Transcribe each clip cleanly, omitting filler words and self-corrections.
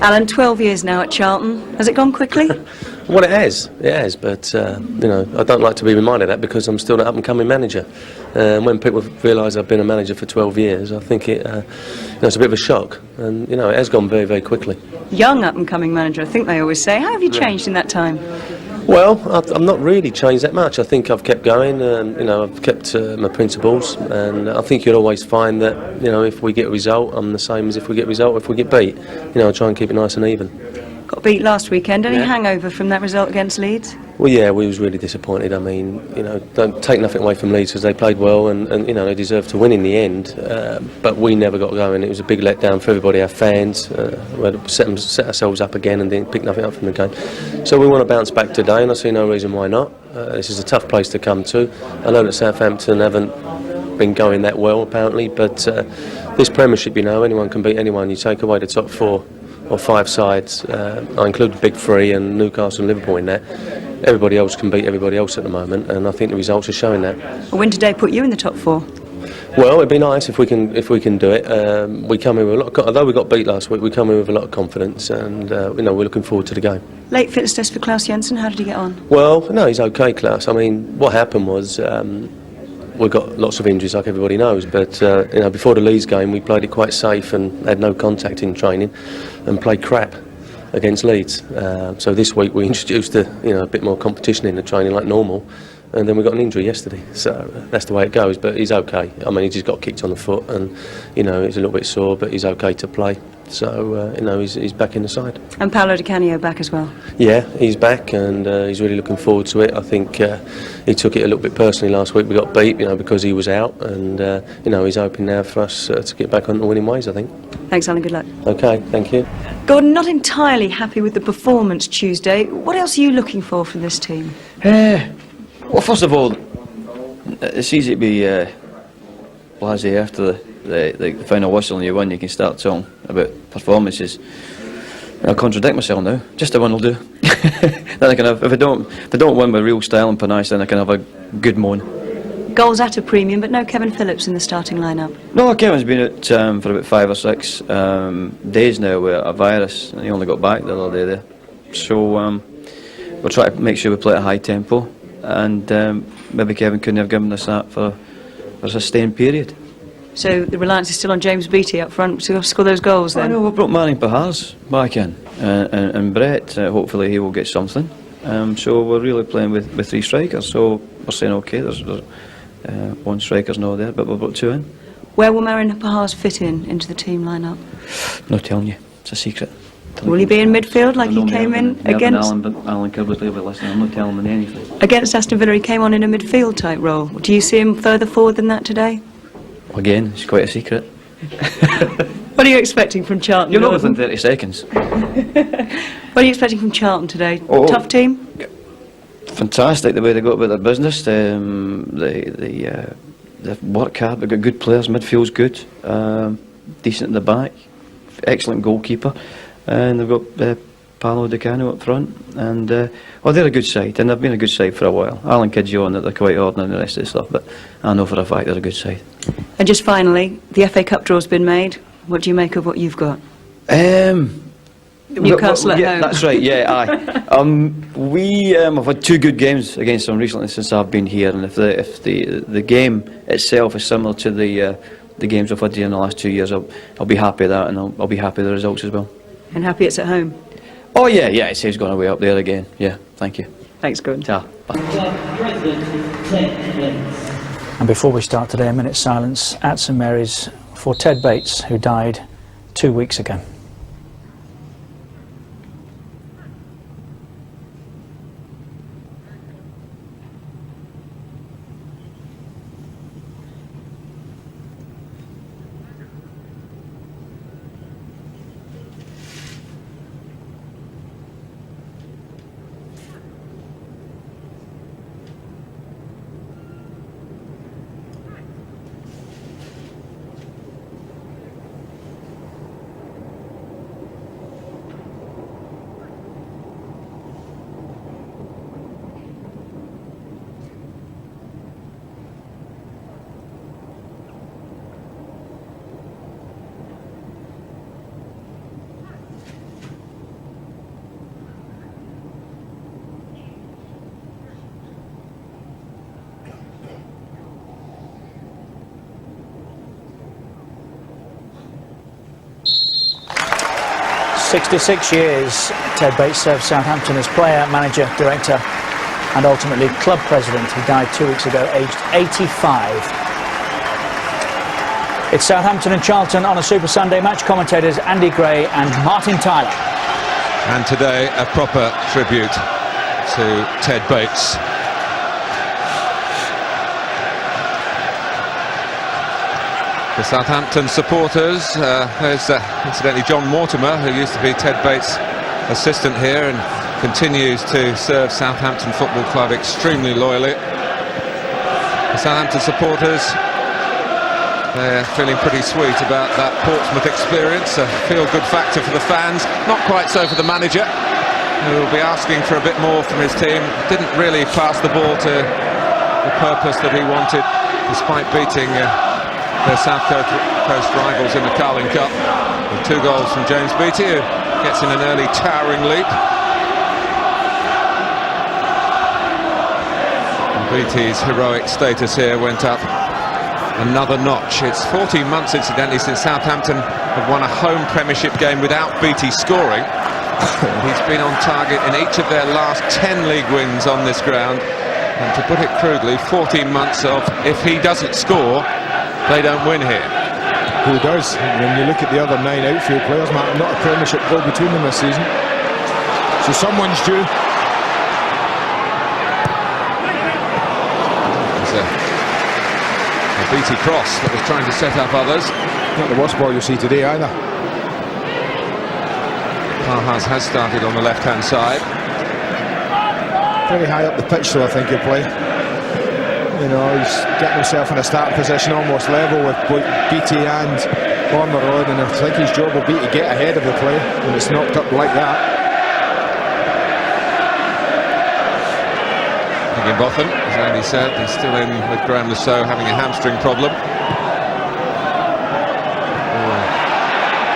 Alan, 12 years now at Charlton. Has it gone quickly? Well, it has, but you know, I don't like to be reminded of that because I'm still an up-and-coming manager. When people realise I've been a manager for 12 years, I think you know, it's a bit of a shock, and you know, it has gone very, very quickly. Young up-and-coming manager, I think they always say. How have you changed in that time? Well, I've not really changed that much. I think I've kept going, you know, I've kept my principles, and I think you'll always find that, you know, if we get a result, I'm the same as if we get a result. If we get beat, you know, I try and keep it nice and even. Got beat last weekend. Any hangover from that result against Leeds? Well, yeah, we was really disappointed. I mean, you know, don't take nothing away from Leeds because they played well and you know, they deserved to win in the end. But we never got going. It was a big letdown for everybody, our fans. We had to set ourselves up again and didn't pick nothing up from the game. So we want to bounce back today, and I see no reason why not. This is a tough place to come to. I know that Southampton haven't been going that well, apparently, but this Premiership, you know, anyone can beat anyone. You take away the top 4 or 5 sides, I include the big 3 and Newcastle and Liverpool in that. Everybody else can beat everybody else at the moment, and I think the results are showing that. Well, when today put you in the top 4? Well, it'd be nice if we can do it. We come in with a lot of, although we got beat last week, we come in with a lot of confidence, and you know, we're looking forward to the game. Late fitness test for Klaus Jensen. How did he get on? Well, no, he's okay, Klaus. I mean, what happened was we got lots of injuries, like everybody knows. But you know, before the Leeds game, we played it quite safe and had no contact in training, and played crap against Leeds. So this week we introduced a bit more competition in the training like normal, and then we got an injury yesterday. So that's the way it goes. But he's okay. I mean, he just got kicked on the foot, and you know, he's a little bit sore, but he's okay to play. So you know, he's back in the side. And Paolo Di Canio back as well. Yeah, he's back, and he's really looking forward to it. I think he took it a little bit personally last week. We got beat, you know, because he was out, and you know, he's hoping now for us to get back on the winning ways, I think. Thanks, Alan. Good luck. Okay, thank you. Gordon, not entirely happy with the performance Tuesday. What else are you looking for from this team? Well, first of all, it's easy to be blasé after the final whistle and you win. You can start talking about performances. I'll contradict myself now. Just a win will do. Then I can have, if I don't win with real style and panache, then I can have a good moan. Goals at a premium, but no Kevin Phillips in the starting lineup. No, Kevin's been out for about 5 or 6 days now with a virus, and he only got back the other day there. So we'll try to make sure we play at a high tempo, and maybe Kevin couldn't have given us that for a sustained period. So the reliance is still on James Beattie up front to score those goals then? I know, we brought Marion Pahars back in, and Brett, hopefully he will get something. So we're really playing with 3 strikers, so we're saying okay, there's 1 striker's not there, but we've got 2 in. Where will Marion Pahars fit into the team lineup? Not telling you, it's a secret. Will he be in midfield like he came in against... Alan Kirby's will be listening, I'm not telling him anything. Against Aston Villa he came on in a midfield type role. Do you see him further forward than that today? Again, it's quite a secret. What are you expecting from Charlton? You're not within 30 seconds. What are you expecting from Charlton today? Tough team? Fantastic the way they got about their business. They work hard, they've got good players, midfield's good, decent in the back, excellent goalkeeper, and they've got Paolo Di Canio up front, and well, they're a good side, and they've been a good side for a while. Alan kids you on that they're quite ordinary and the rest of the stuff, but I know for a fact they're a good side. And just finally, the FA Cup draw's been made. What do you make of what you've got? Newcastle at home. That's right. Yeah, aye. We have had 2 good games against them recently since I've been here, and if the game itself is similar to the games we've had here in the last 2 years, I'll be happy with that, and I'll be happy with the results as well. And happy it's at home? Oh yeah, it says going away up there again. Yeah, thank you. Thanks, Gordon. Ta. Bye. And before we start today, a minute's silence at St Mary's for Ted Bates, who died 2 weeks ago. 66 years Ted Bates served Southampton as player, manager, director and ultimately club president. He died 2 weeks ago, aged 85. It's Southampton and Charlton on a Super Sunday. Match commentators Andy Gray and Martin Tyler. And today a proper tribute to Ted Bates. The Southampton supporters, there's incidentally John Mortimer, who used to be Ted Bates' assistant here and continues to serve Southampton Football Club extremely loyally. The Southampton supporters, they're feeling pretty sweet about that Portsmouth experience, a feel-good factor for the fans, not quite so for the manager, who will be asking for a bit more from his team. Didn't really pass the ball to the purpose that he wanted, despite beating their South Coast rivals in the Carling Cup, with 2 goals from James Beattie, who gets in an early towering leap. And Beattie's heroic status here went up another notch. It's 14 months, incidentally, since Southampton have won a home Premiership game without Beattie scoring. He's been on target in each of their last 10 league wins on this ground. And to put it crudely, 14 months of, if he doesn't score, they don't win here. Who does? When you look at the other 9 outfield players, Martin, not a Premiership goal between them this season. So someone's due. There's a Beattie cross that was trying to set up others. Not the worst ball you'll see today either. Parhas has started on the left-hand side. Very high up the pitch, though, I think he'll play. You know, he's getting himself in a starting position almost level with both Beattie and on the road, and I think his job will be to get ahead of the play when it's knocked up like that. Higginbotham, as Andy said, he's still in with Graham Lasso having a hamstring problem.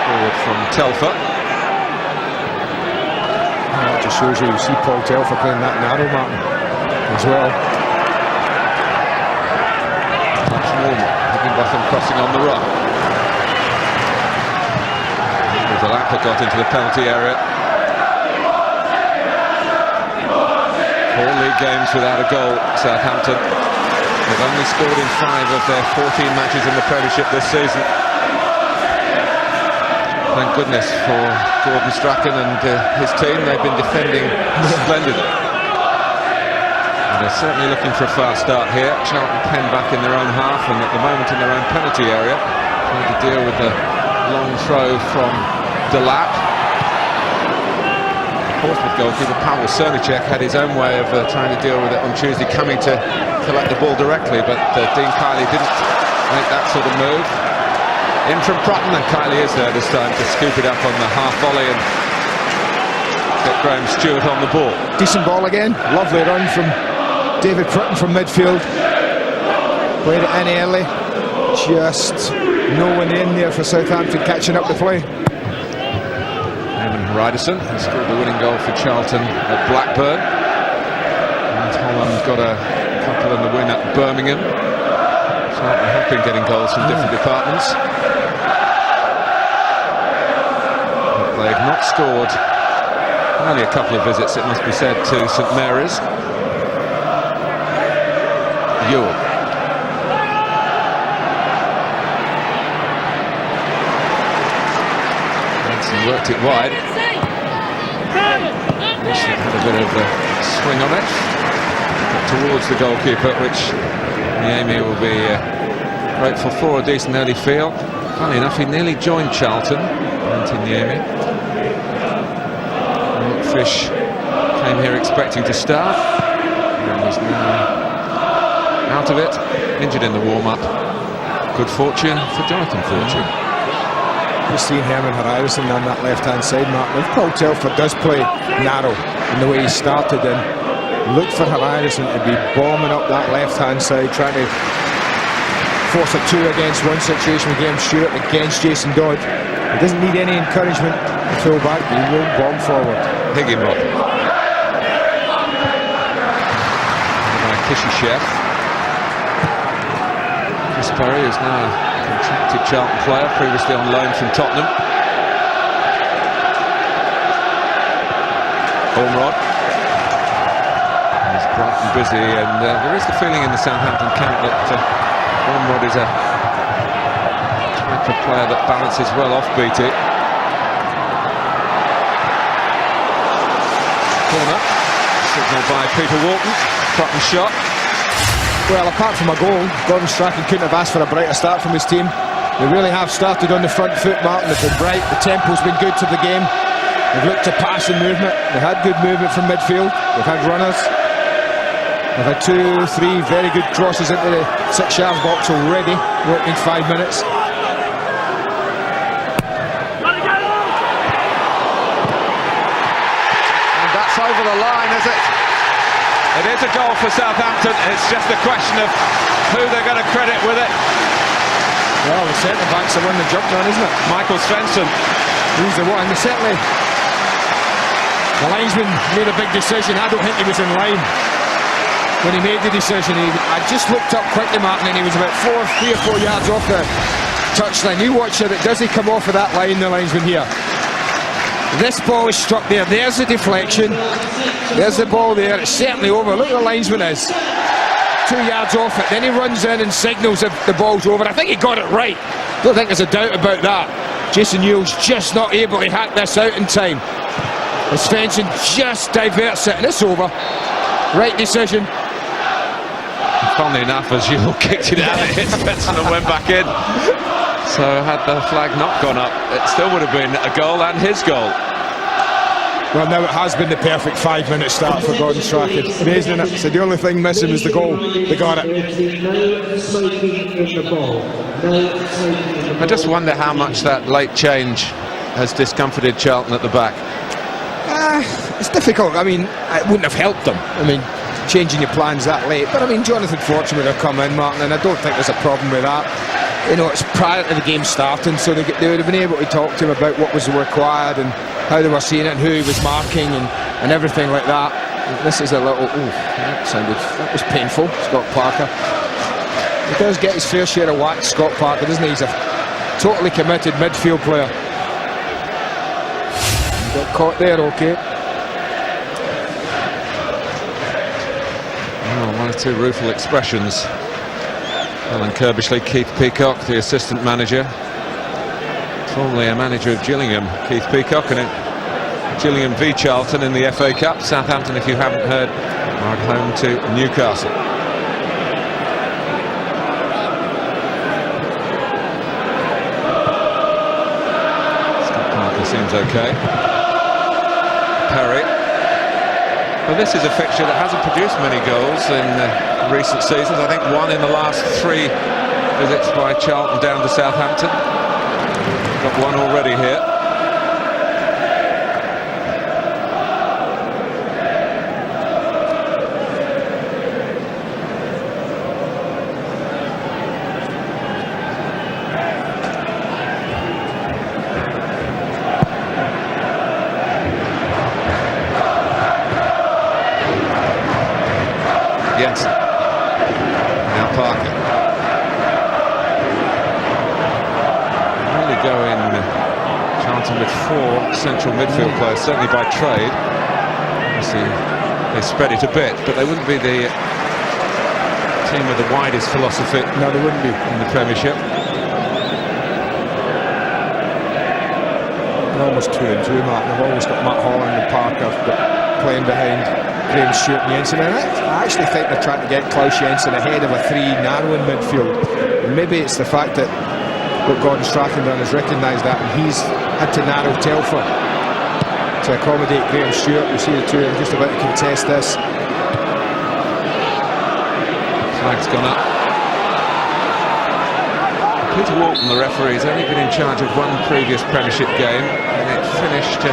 Forward from Telfer. That just shows you see Paul Telfer playing that narrow, Martin, as well. Higginbotham crossing on the run. The Lapper got into the penalty area. 4 league games without a goal, Southampton. They've only scored in 5 of their 14 matches in the Premiership this season. Thank goodness for Gordon Strachan and his team. They've been defending splendidly. And they're certainly looking for a fast start here. Charlton penned back in their own half and at the moment in their own penalty area, trying to deal with the long throw from Delap. Portsmouth goalkeeper Pavel Cernicek had his own way of trying to deal with it on Tuesday, coming to collect the ball directly, but Dean Kiley didn't make that sort of move. In from Prutton, and Kiley is there this time to scoop it up on the half volley and get Graham Stewart on the ball. Decent ball again, lovely run from David Prutton from midfield. Played it in early, just no one in there for Southampton catching up the play. Eamon Ryderson has scored the winning goal for Charlton at Blackburn. And Holland got a couple in the win at Birmingham. Charlton have been getting goals from different departments. But they've not scored only a couple of visits, it must be said, to St Mary's. Ewell. Worked it wide. Had a bit of a swing on it towards the goalkeeper, which Niemi will be grateful for. A decent early field. Funny enough, he nearly joined Charlton. Niemi. Fish came here expecting to start, and he's now out of it, injured in the warm-up. Good fortune for Jonathan Fortune. You've seen Herman Harrison on that left-hand side, Martin. If Paul Telfer does play narrow in the way he started, then look for Harrison to be bombing up that left-hand side, trying to force a 2 against 1 situation with Graham Stewart against Jason Dodd. He doesn't need any encouragement to throw back, he will bomb forward. Higginbotham. Kishishev. Chris Perry is now a contracted Charlton player, previously on loan from Tottenham. Ormrod. He's bright and busy, and there is the feeling in the Southampton camp that Ormrod is a type of player that balances well off Beattie. Corner, signalled by Peter Walton. Crutton shot. Well, apart from a goal, Gordon Strachan couldn't have asked for a brighter start from his team. They really have started on the front foot, Martin. They've been bright, the tempo's been good to the game. They've looked to pass and movement. They've had good movement from midfield. They've had runners. They've had 2, 3 very good crosses into the 6-yard box already, in the opening 5 minutes. And that's over the line, is it? It is a goal for Southampton. It's just a question of who they're going to credit with it. Well, the centre-back's the one that jumped on, isn't it? Michael Svensson. He's the one. Certainly, the linesman made a big decision. I don't think he was in line when he made the decision. I just looked up quickly, Martin, and he was about 3 or 4 yards off the touchline. You watch it. Does he come off of that line, the linesman here? This ball is struck there. There's the deflection. There's the ball there. It's certainly over. Look where the linesman is. 2 yards off it. Then he runs in and signals if the ball's over. I think he got it right. Don't think there's a doubt about that. Jason Newell's just not able to hack this out in time. And Svensson just diverts it, and it's over. Right decision. Funnily enough, as Newell kicked it out, it hit Svensson and went back in. So had the flag not gone up, it still would have been a goal and his goal. Well, now it has been the perfect 5-minute start for Gordon Strachan. Amazing, isn't it? So the only thing missing was the goal. They got it. I just wonder how much that late change has discomforted Charlton at the back. It's difficult. I mean, it wouldn't have helped them. I mean, changing your plans that late. But I mean, Jonathan Fortune would have come in, Martin, and I don't think there's a problem with that. You know, it's prior to the game starting, so they would have been able to talk to him about what was required and how they were seeing it and who he was marking and everything like that. This is a little, that was painful, Scott Parker. He does get his fair share of whack, Scott Parker, doesn't he? He's a totally committed midfield player. Got caught there, okay. Oh, 1 or 2 rueful expressions. Alan Kirbishley, Keith Peacock, the assistant manager, formerly a manager of Gillingham, Keith Peacock, and Gillingham v Charlton in the FA Cup. Southampton, if you haven't heard, are at home to Newcastle. Scott Parker seems okay. Perry. Well, this is a fixture that hasn't produced many goals in recent seasons. I think 1 in the last 3 visits by Charlton down to Southampton. Got 1 already here. Jensen. Now Parker. Really go in Charlton with 4 central midfield players, certainly by trade. Obviously, they spread it a bit, but they wouldn't be the team with the widest philosophy. No, they wouldn't be in the Premiership. They're almost 2 and 2, Martin. They've always got Matt Holland and Parker playing behind Graham Stewart and Jensen, and I actually think they're trying to get Klaus Jensen ahead of a 3 narrowing midfield. And maybe it's the fact that what Gordon Strachan done is recognised that, and he's had to narrow Telfer to accommodate Graham Stewart. We see the 2 of them just about to contest this. Flag's gone up. Peter Walton, the referee, has only been in charge of 1 previous Premiership game, and it finished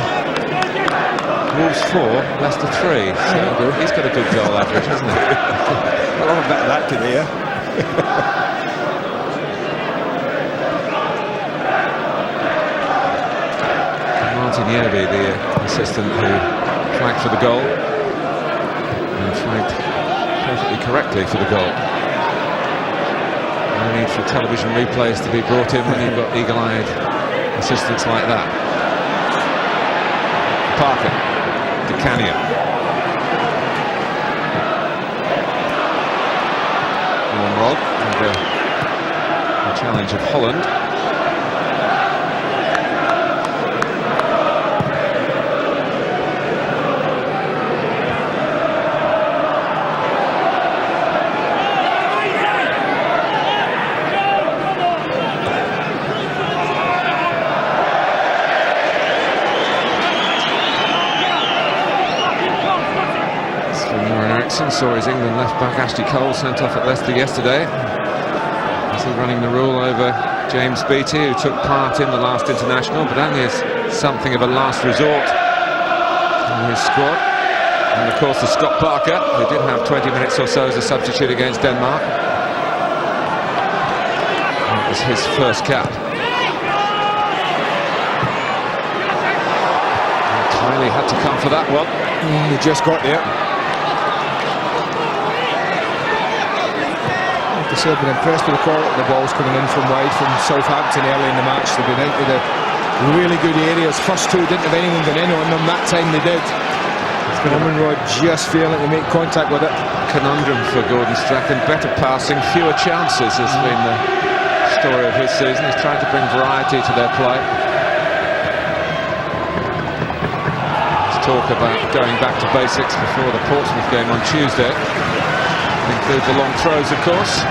Wolves 4, Leicester 3. So he's got a good goal average, hasn't he? I'll have a bit of that today, yeah. Martin Yerby, the assistant who flagged for the goal, and flagged perfectly correctly for the goal. No need for television replays to be brought in when you've got eagle-eyed assistants like that. Parker. Canyon. Rod and the challenge of Holland. Saw his England left-back Ashley Cole sent off at Leicester yesterday. Still running the rule over James Beattie, who took part in the last international, but only as something of a last resort in his squad. And of course the Scott Parker, who did have 20 minutes or so as a substitute against Denmark. That was his first cap. Kylie had to come for that one. He just got there. They've been impressed with the quality of the balls coming in from wide from Southampton early in the match. They've been into the really good areas. First two didn't have anyone going in on them. That time they did. Rod just failing to make contact with it. Conundrum for Gordon Strachan. Better passing, fewer chances has been the story of his season. He's trying to bring variety to their play. Let's talk about going back to basics before the Portsmouth game on Tuesday. Include the long throws, of course.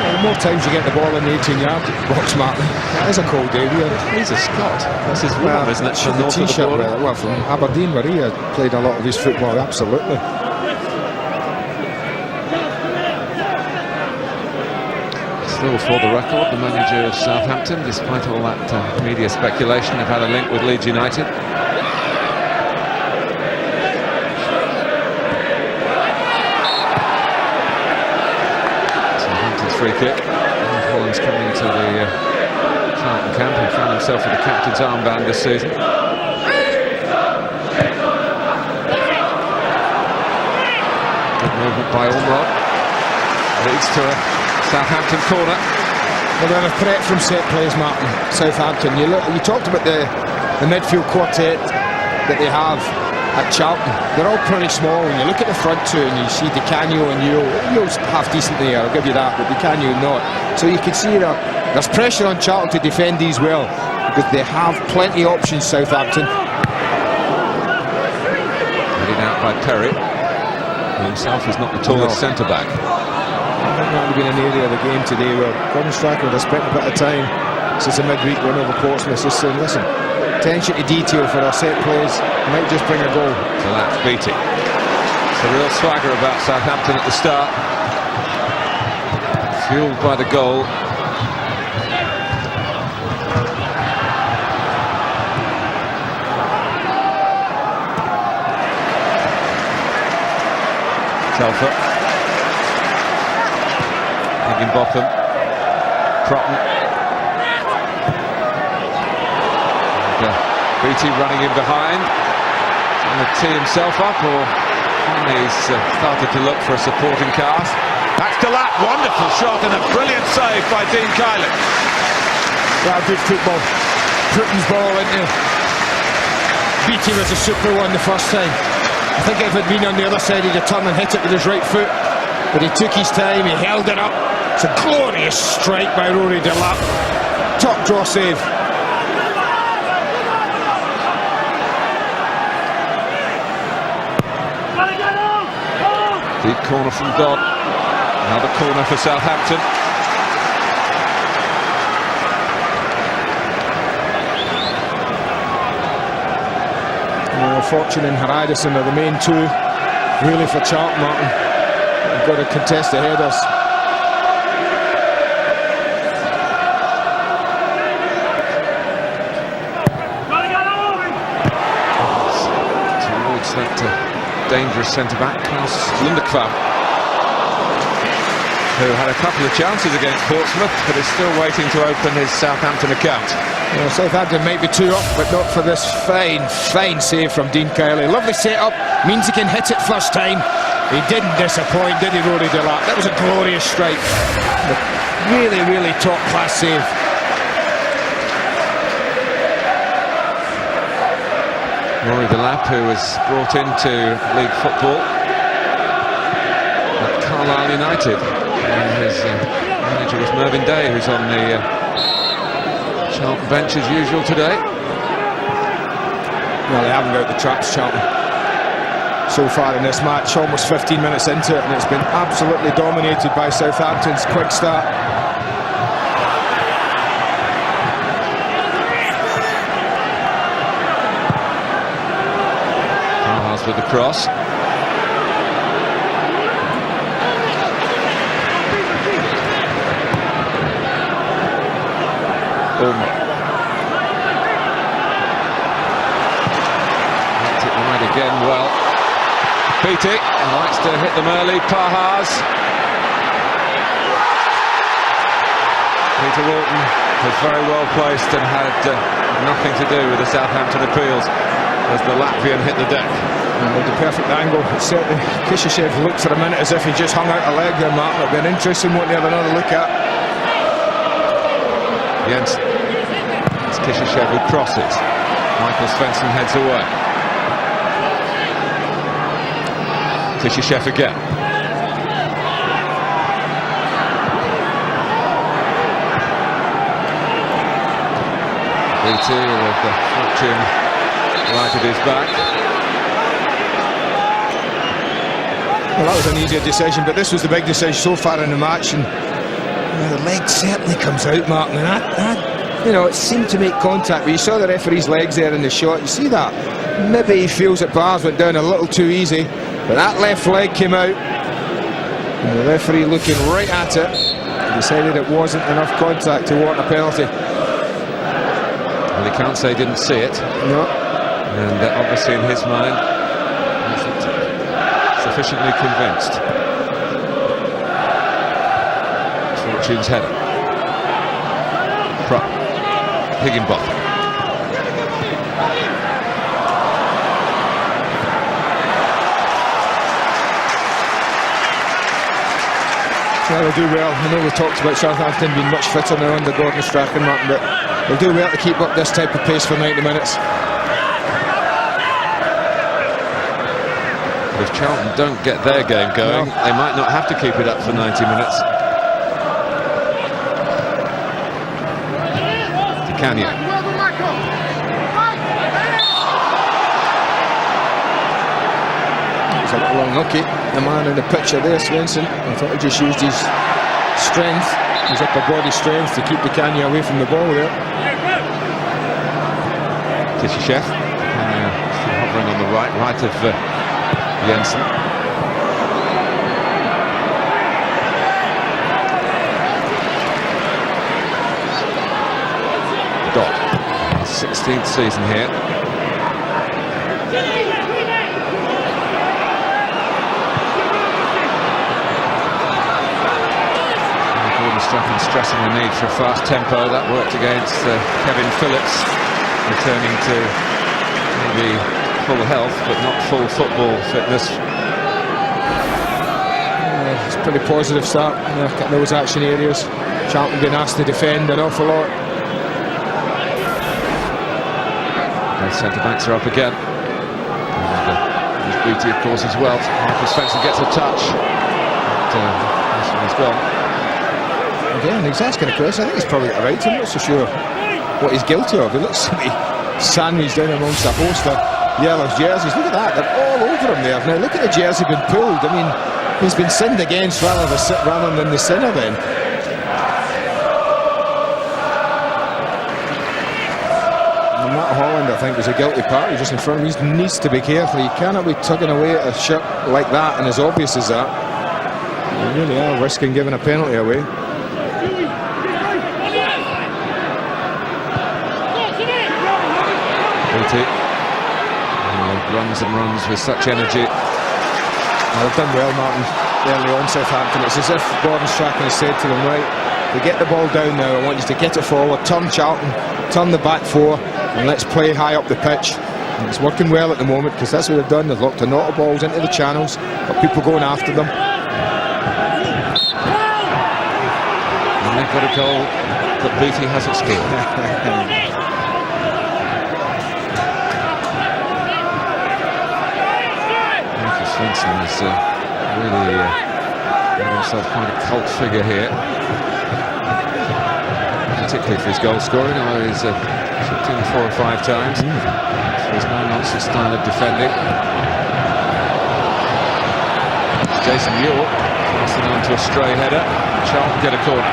The more times you get the ball in the 18-yard box, Martin, that is a cold day. He's a Scot. That's his rhythm, isn't it? From north of the border. Well, from Aberdeen, where he played a lot of his football, absolutely. Still, for the record, the manager of Southampton, despite all that media speculation, have had a link with Leeds United. Free kick. And Holland's coming into the Charlton camp and found himself with the captain's armband this season. Good movement by Ormrod. Leads to a Southampton corner. Well, they're a threat from set plays, Martin. Southampton. You talked about the midfield quartet that they have at Charlton. They're all pretty small. When you look at the front two and you see Di Canio and Yo's half decent there, I'll give you that, but Di Canio not. So you can see there's pressure on Charlton to defend these well, because they have plenty of options, Southampton. Headed out by Perry, who himself is not the tallest centre-back. I think that would have been an area of the game today where Gordon Strachan would have spent a bit of time since a midweek run over Portsmouth just saying, listen, attention to detail for our set plays might just bring a goal. So that's Beattie. It's a real swagger about Southampton at the start, fueled by the goal. Telfer, Higginbotham, Crotton. Beattie running in behind, trying to tee himself up, or he's started to look for a supporting cast. That's Delap, wonderful shot and a brilliant save by Dean Kylie. Well, good football. Putting's ball into Beattie was a super one the first time. I think if it had been on the other side, he'd have turned and hit it with his right foot, but he took his time, he held it up. It's a glorious strike by Rory Delap. Top draw save. Deep corner from Dodd. Another corner for Southampton. Fortune and Haraldson are the main two, really, for Charlton, Martin. You've got to contest the headers. Towards that dangerous centre-back, Klaus Lundekvam, who had a couple of chances against Portsmouth, but is still waiting to open his Southampton account. Well, Southampton might be two up, but not for this fine save from Dean Kylie. Lovely set-up, means he can hit it first time. He didn't disappoint, did he, Rory Delap? That was a glorious strike. Really, really top-class save. Rory Delap, who was brought into league football at Carlisle United. And his manager was Mervyn Day, who's on the Charlton bench as usual today. Well, they haven't got the traps, Charlton, so far in this match. Almost 15 minutes into it, and it's been absolutely dominated by Southampton's quick start. With the cross. Knocked it wide again. Well, Beattie likes to hit them early. Pahars. Peter Walton was very well placed and had nothing to do with the Southampton appeals as the Latvian hit the deck. With the perfect angle, certainly Kishishev looked for a minute as if he just hung out a leg there, Martin. It'll be an interesting one to have another look at. Jens, it's Kishishev who crosses. Michael Svensson heads away. Kishishev again. Beattie with the fortune right at his back. Well, that was an easier decision, but this was the big decision so far in the match, and the leg certainly comes out, Martin. And that, you know, it seemed to make contact, but you saw the referee's legs there in the shot. You see that? Maybe he feels that Bars went down a little too easy, but that left leg came out, and the referee, looking right at it, decided it wasn't enough contact to warrant a penalty. Well, he can't say he didn't see it. No. And obviously in his mind, sufficiently convinced. Fortune's header. Prop. Higginbotham. Well, they'll do well. I know we talked about Southampton being much fitter now under Gordon Strachan, Martin, but they'll do well to keep up this type of pace for 90 minutes. If Charlton don't get their game going, they might not have to keep it up for 90 minutes. Di Canio. It's a little unlucky. The man in the picture there, Svensson, I thought he just used his strength, his upper body strength, to keep Di Canio away from the ball there. Kishishev. Hovering on the right of Jensen. Dot. 16th season here. Gordon Strachan stressing the need for a fast tempo. That worked against Kevin Phillips, returning to maybe full health but not full football fitness. It's a pretty positive start in those action areas. Charlton being asked to defend an awful lot. Both centre-backs are up again. And there's Beattie, of course, as well. Michael Svensson gets a touch. This one is gone. Again, he's asking a question. I think he's probably got it right. I'm not so sure what he's guilty of. He looks to be sandwiched down amongst a host of yellow jerseys. Look at that, they're all over him there. Now look at the jersey being pulled. I mean, he's been sinned against rather than the sinner then. And Matt Holland, I think, was a guilty party just in front of him. He needs to be careful. You cannot be tugging away at a shirt like that and as obvious as that. You really are risking giving a penalty away. Runs and runs with such energy. Well, they've done well, Martin, early on, Southampton. It's as if Gordon Strachan has said to them, right, we get the ball down now, I want you to get it forward, turn Charlton, turn the back four, and let's play high up the pitch. And it's working well at the moment, because that's what they've done. They've locked a lot of balls into the channels, got people going after them. And they've got a goal that Beattie hasn't scored. Svensson is really made himself quite a cult figure here, particularly for his goal scoring, although he's chipped in 4 or 5 times. So his no-nonsense style of defending. It's Jason Ewell passing on to a stray header. Charlton get a corner.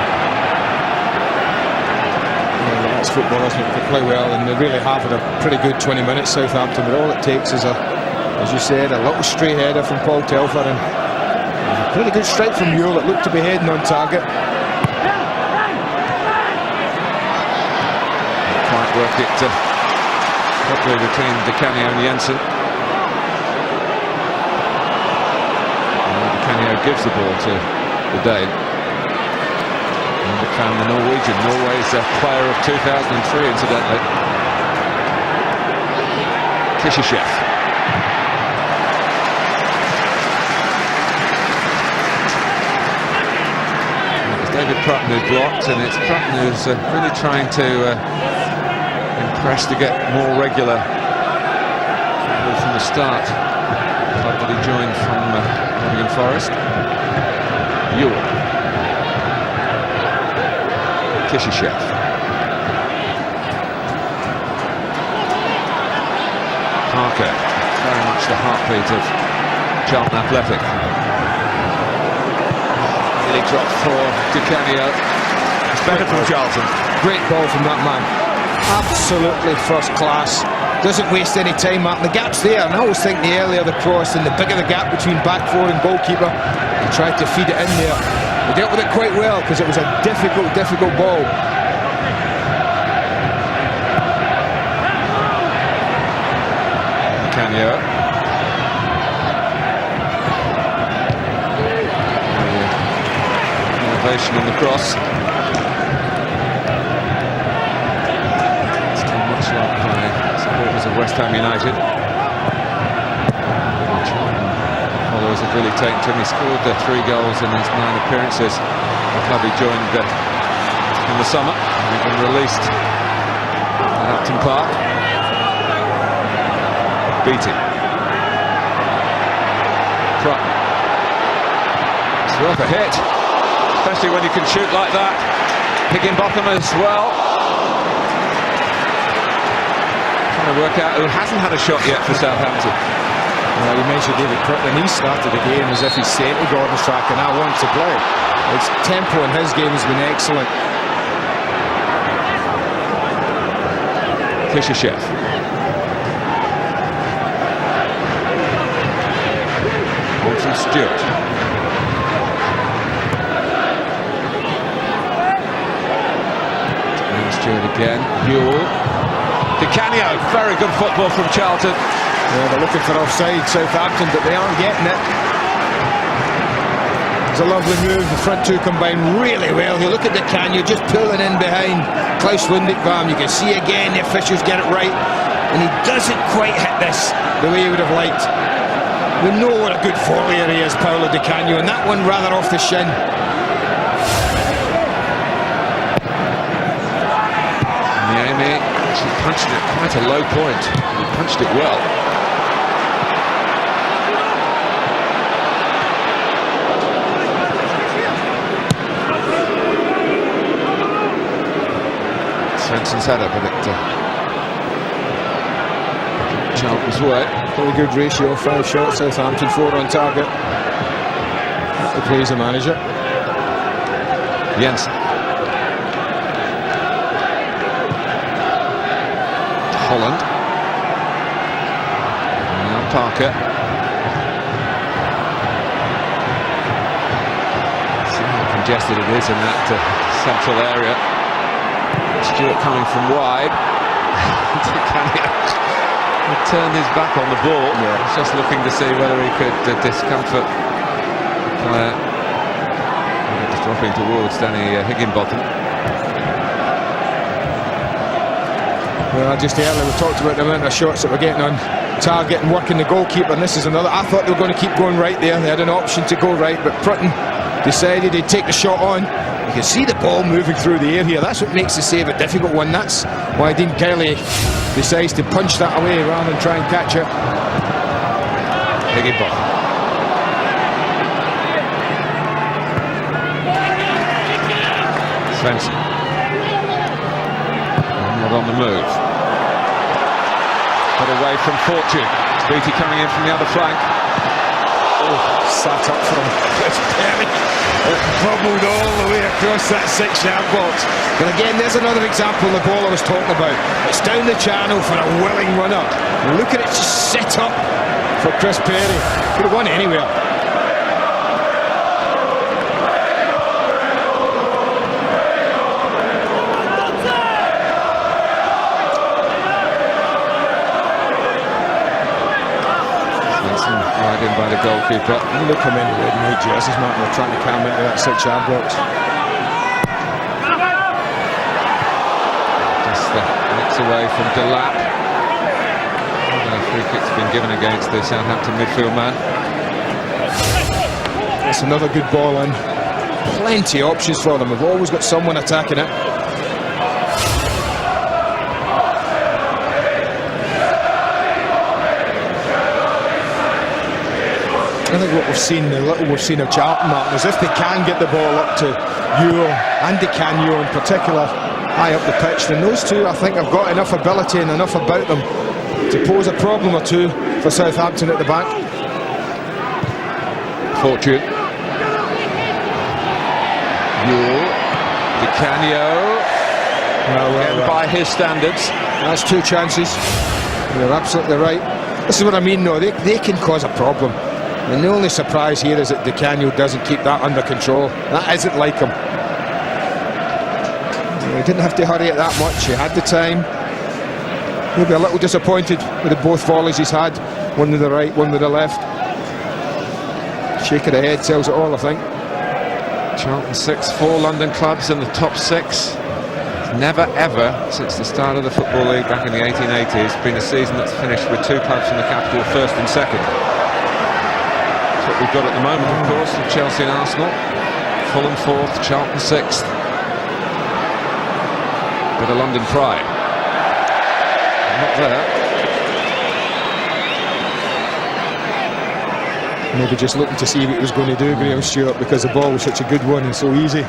That's football, isn't it? They play well, and they really have had a pretty good 20 minutes, Southampton, but all it takes is as you said, a little stray header from Paul Telfer, and a pretty good strike from Ewell that looked to be heading on target. Quite worked it properly between Di Canio and Jensen. Di Canio gives the ball to the Dane. And they found the Norwegian, Norway's player of 2003, incidentally. Kishishev. David Prutton who blocked, and it's Prutton who's really trying to impress to get more regular from the start. The club that he joined from Nottingham Forest. Ewell. Kishishev. Parker, very much the heartbeat of Charlton Athletic. Nearly dropped for Di Canio. It's better from Charlton. Great ball from that man. Absolutely first class. Doesn't waste any time, Martin. The gap's there, and I always think the earlier the cross and the bigger the gap between back four and goalkeeper. He tried to feed it in there. He dealt with it quite well because it was a difficult ball. Di Canio. On the cross. Still much loved by supporters of West Ham United. Charlton followers have really taken to him. He scored 3 goals in his 9 appearances. The club he joined in the summer. He's been released at Upton Park. Beating. Prutton. It's worth a hit. Especially when you can shoot like that. Higginbotham as well. Trying to work out who hasn't had a shot yet for Southampton. Well, you mentioned David Prutton. He started the game as if he's sent to Gordon's track and I want to play. His tempo in his game has been excellent. Kishishev. On from Stewart. Again, Ewell. Di Canio, very good football from Charlton. Yeah, they're looking for offside, Southampton, but they aren't getting it. It's a lovely move. The front two combine really well. You look at Di Canio just pulling in behind Klaus Lundekvam. You can see again the officials get it right, and he doesn't quite hit this the way he would have liked. We know what a good volleyer he is, Paolo Di Canio, and that one rather off the shin. She punched it at quite a low point. He punched it well. Svensson's header, but it Charlton's way. Very good ratio, 5 shots, Southampton 4 on target. That will please the manager. Jensen. Holland. And now Parker. See how congested it is in that central area. Stewart coming from wide. He turned his back on the ball. Yeah. He's just looking to see whether he could discomfort the player. Just dropping towards Danny Higginbotham. Well, just earlier we talked about the amount of shots that we're getting on target and working the goalkeeper, and this is another. I thought they were going to keep going right there. They had an option to go right, but Prutton decided he'd take the shot on. You can see the ball moving through the air here. That's what makes the save a difficult one. That's why Dean Kelly decides to punch that away rather than try and catch it. Higginbotham. Svensson. Not on the move. But away from Fortune. Beatty coming in from the other flank. Oh, sat up from Chris Perry. It bubbled all the way across that 6-yard box. But again, there's another example of the ball I was talking about. It's down the channel for a willing runner. Look at it just set up for Chris Perry. Could have won anywhere. Right in by the goalkeeper. Look him in the red and white jerseys, Martin. They're trying to cram into that 6-yard box. Just nips away from Delap. A free kick's been given against the Southampton midfield man. It's another good ball in. Plenty of options for them. We've always got someone attacking it. I think what we've seen, the little we've seen of Charlton, Martin, is if they can get the ball up to Ewell and De Canio in particular, high up the pitch, then those two I think have got enough ability and enough about them to pose a problem or two for Southampton at the back. Fortune. Ewell. De Canio. Again, by his standards. That's 2 chances. You're absolutely right. This is what I mean, though. They can cause a problem. And the only surprise here is that De Canio doesn't keep that under control. That isn't like him. He didn't have to hurry it that much. He had the time. He'll be a little disappointed with the both volleys he's had. One to the right, one to the left. Shake of the head tells it all, I think. Charlton 6, 4 London clubs in the top 6. Never ever, since the start of the Football League back in the 1880s, been a season that's finished with 2 clubs from the capital first and second. That's what we've got at the moment, of course, with Chelsea and Arsenal. Fulham 4th, Charlton 6th. Bit of London pride. Not there. Maybe just looking to see what he was going to do, Graham Stewart, because the ball was such a good one and so easy.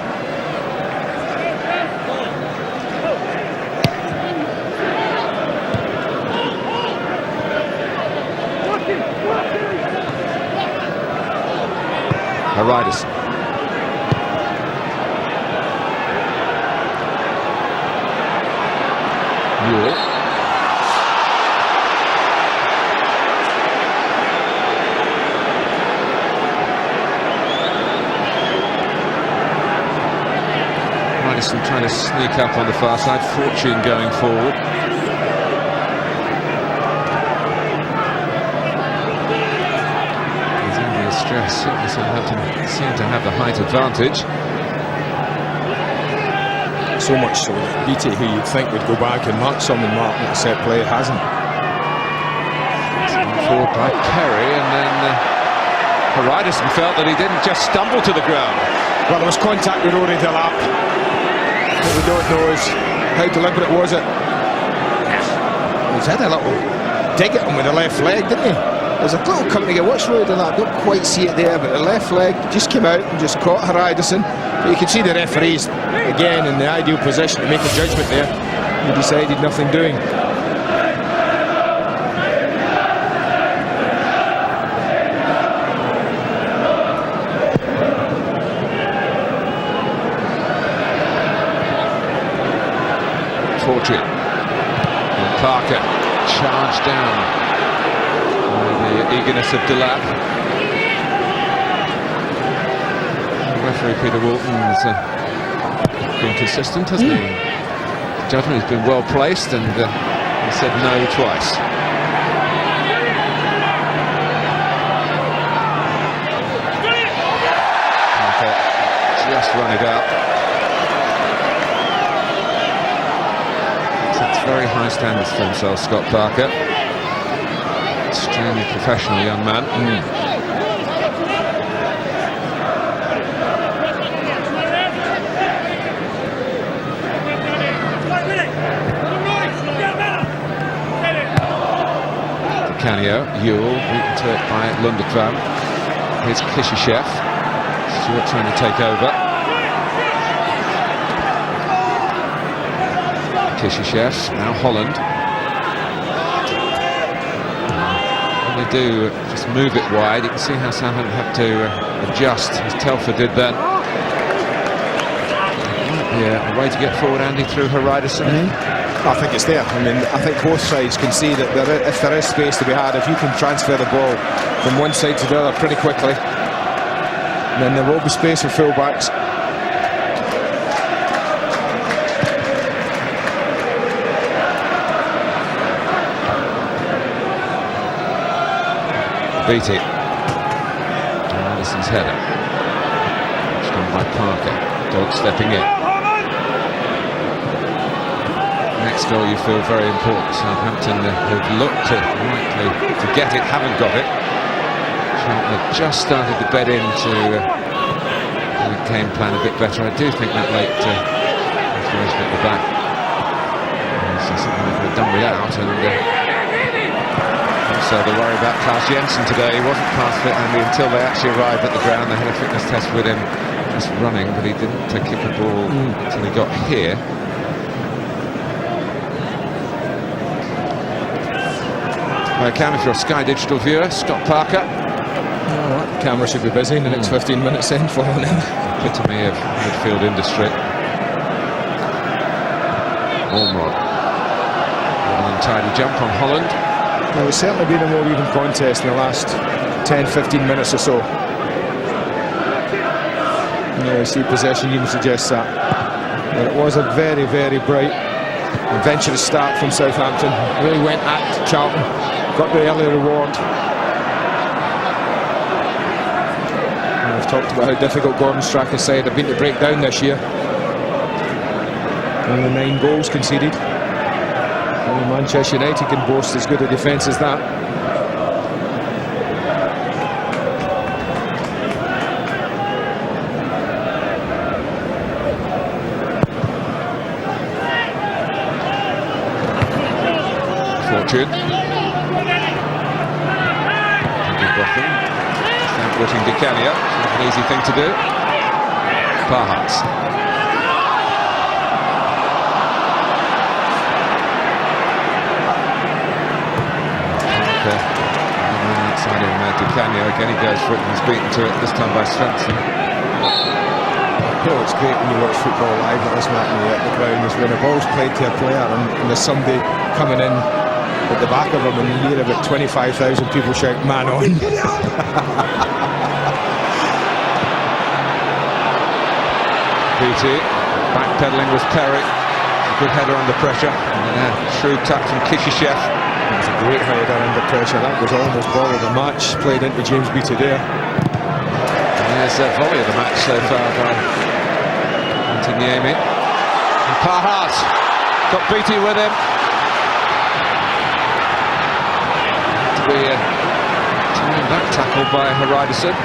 Ryderson. Ewell. Ryderson trying to sneak up on the far side. Fortune going forward. Stress. Certainly Southampton seem to have the height advantage. So much so that Beatty, who you'd think would go back and mark someone, Martin, at set play, hasn't. Forward by Perry, and then Ryderson felt that he didn't just stumble to the ground. Well, there was contact with Rory Delap. What we don't know is how deliberate was it. He's had a little dig at him with the left leg, didn't he? There's a little company. Watch Rory Delap. Don't quite see it there, but the left leg just came out and just caught Ryderson. But you can see the referees again in the ideal position to make a judgment there. He decided nothing doing. Fortune. And Parker charged down. The eagerness of Delap. Referee Peter Walton's been consistent, hasn't he? The judgment has been well placed, and he said no twice. Parker just run it out. It's very high standards for himself, Scott Parker. Extremely professional young man. Canio, Ewell, beaten to it by Lundekvam. Here's Kishishev. Stewart trying to take over. Kishishev, now Holland. When they do just move it wide, you can see how Southampton have to adjust, as Telfer did then. Might be a way to get forward, Andy, through Haridason. I think it's there. I mean, I think both sides can see that if there is space to be had, if you can transfer the ball from one side to the other pretty quickly, then there will be space for full-backs. Beattie. Alison's header. It's done by Parker. Dog stepping in. Next goal you feel very important. Southampton have looked to likely to get it, haven't got it. Charlton have just started to bed into the game plan a bit better. I do think that late restoration at the back is something they could have done without. And so the worry about Klaus Jensen today, he wasn't past fit, Andy, until they actually arrived at the ground. They had a fitness test with him just running, but he didn't kick a ball until he got here. Cam, if you're a Sky Digital viewer, Scott Parker. The camera should be busy in the next 15 minutes then, following him. Epitome of midfield industry. Ormrod. An untidy jump on Holland. Well, it's certainly been a more even contest in the last 10-15 minutes or so. Yeah, you see possession even suggests that. But it was a very, very bright, adventurous start from Southampton. Really went at Charlton, got the early reward. And I've talked about how difficult Gordon Strachan's side have been to break down this year. Only 9 goals conceded. Only Manchester United can boast as good a defence as that. Fortune. Outwitting Di Canio. Not an easy thing to do. Parhats. Outside of Di Canio, again he goes for it and he's beaten to it, this time by Svensson. You know, it's great when you watch football live at this matinee at the ground, is when the ball's played to a player and there's somebody coming in at the back of him and you hear about 25,000 people shout, "Man on." Beattie, backpedaling with Perry, a good header under pressure, and then a shrewd tap from Kishishev. It was a great header under pressure. That was almost ball of the match, played into James Beattie there. And there's a volley of the match so far by Antiniemi. And Parhat got Beattie with him. To be timed that tackle by Haridason.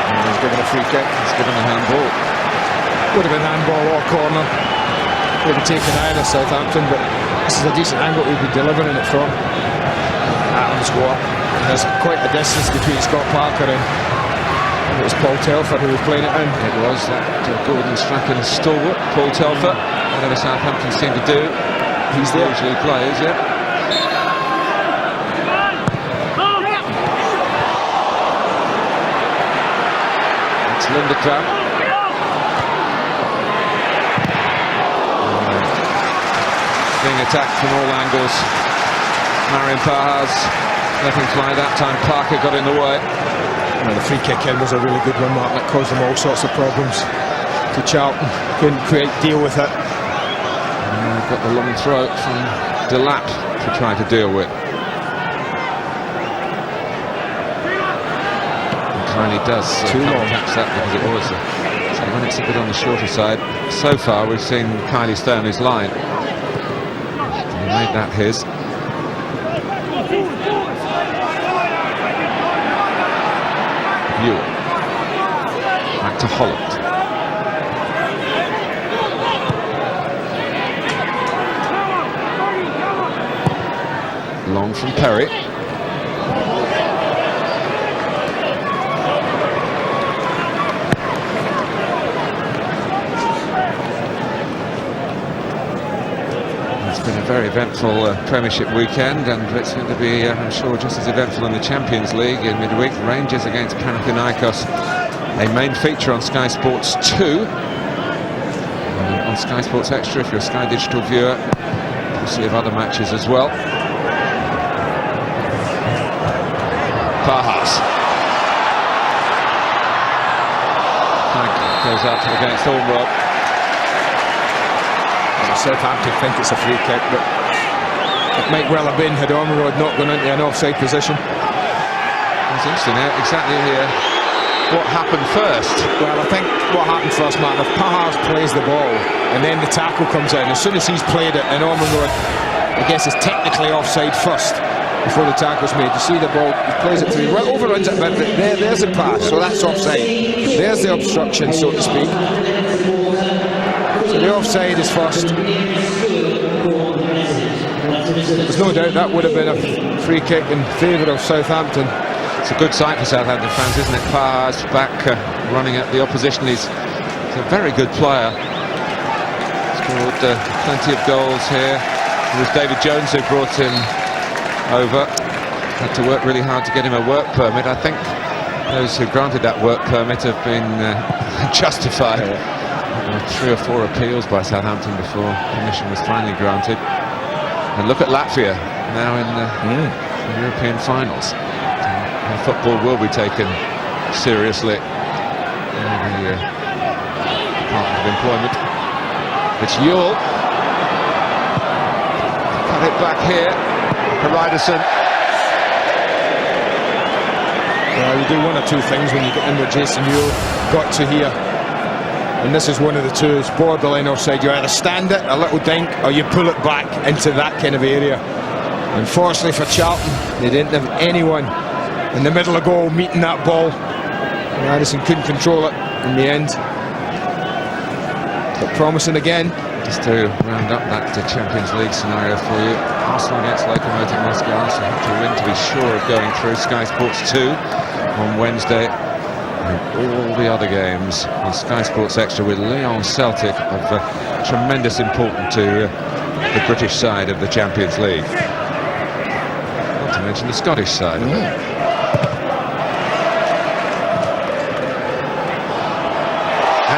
And he's given a free kick. He's given a handball. Would have been handball or corner. Would have taken either Southampton, but this is a decent angle he'd be delivering it from. Adams go up. There's quite a distance between Scott Parker and it was Paul Telfer who was playing it in. It was that Gordon Strachan stalwart, Paul Telfer. Whatever Southampton seem to do, He's there. Usually plays, yeah. It's Lindekamp. Being attacked from all angles. Marion Parhas letting fly that time. Parker got in the way. Well, the free kick in was a really good one, Mark. That caused them all sorts of problems to Charlton. Couldn't deal with it. And got the long throw from Delap to try to deal with. And Kiley does catch that because it was. So when it's a bit on the shorter side, so far we've seen Kiley stay on his line. He made that his. Ewell. Back to Holland. Long from Perry. very eventful Premiership weekend, and it's going to be, I'm sure, just as eventful in the Champions League in midweek. Rangers against Panathinaikos, a main feature on Sky Sports 2. On Sky Sports Extra, if you're a Sky Digital viewer, possibly of other matches as well. Pajas. Goes up against Thornwell. Southampton think it's a free kick, but it might well have been had Ormerod not gone into an offside position. It's interesting, exactly here. What happened first? Well, I think what happened first, Martin, if Pajas plays the ball and then the tackle comes in, as soon as he's played it, and Ormerod, I guess, is technically offside first before the tackle's made. You see the ball, he plays it through, right, overruns it a bit, but there's a pass, so that's offside. There's the obstruction, so to speak. So the offside is first. There's no doubt that would have been a free kick in favour of Southampton. It's a good sight for Southampton fans, isn't it? Pajas back running at the opposition. He's a very good player. Scored plenty of goals here. It was David Jones who brought him over. Had to work really hard to get him a work permit. I think those who granted that work permit have been justified. 3 or 4 appeals by Southampton before permission was finally granted. And look at Latvia now in the European finals. Football will be taken seriously by the Department of Employment. It's Yule. Cut it back here. Ryderson. Well, you do one or two things when you get in with Jason Yule. Got to here. And this is one of the two. It's borderline offside. You either stand it, a little dink, or you pull it back into that kind of area. Unfortunately for Charlton, they didn't have anyone in the middle of goal meeting that ball. And Addison couldn't control it in the end. But promising again. Just to round up that Champions League scenario for you, Arsenal against Lokomotiv Moscow. Arsenal have to win to be sure of going through. Sky Sports 2 on Wednesday. And all the other games on Sky Sports Extra with Lyon Celtic of tremendous importance to the British side of the Champions League. Not to mention the Scottish side. And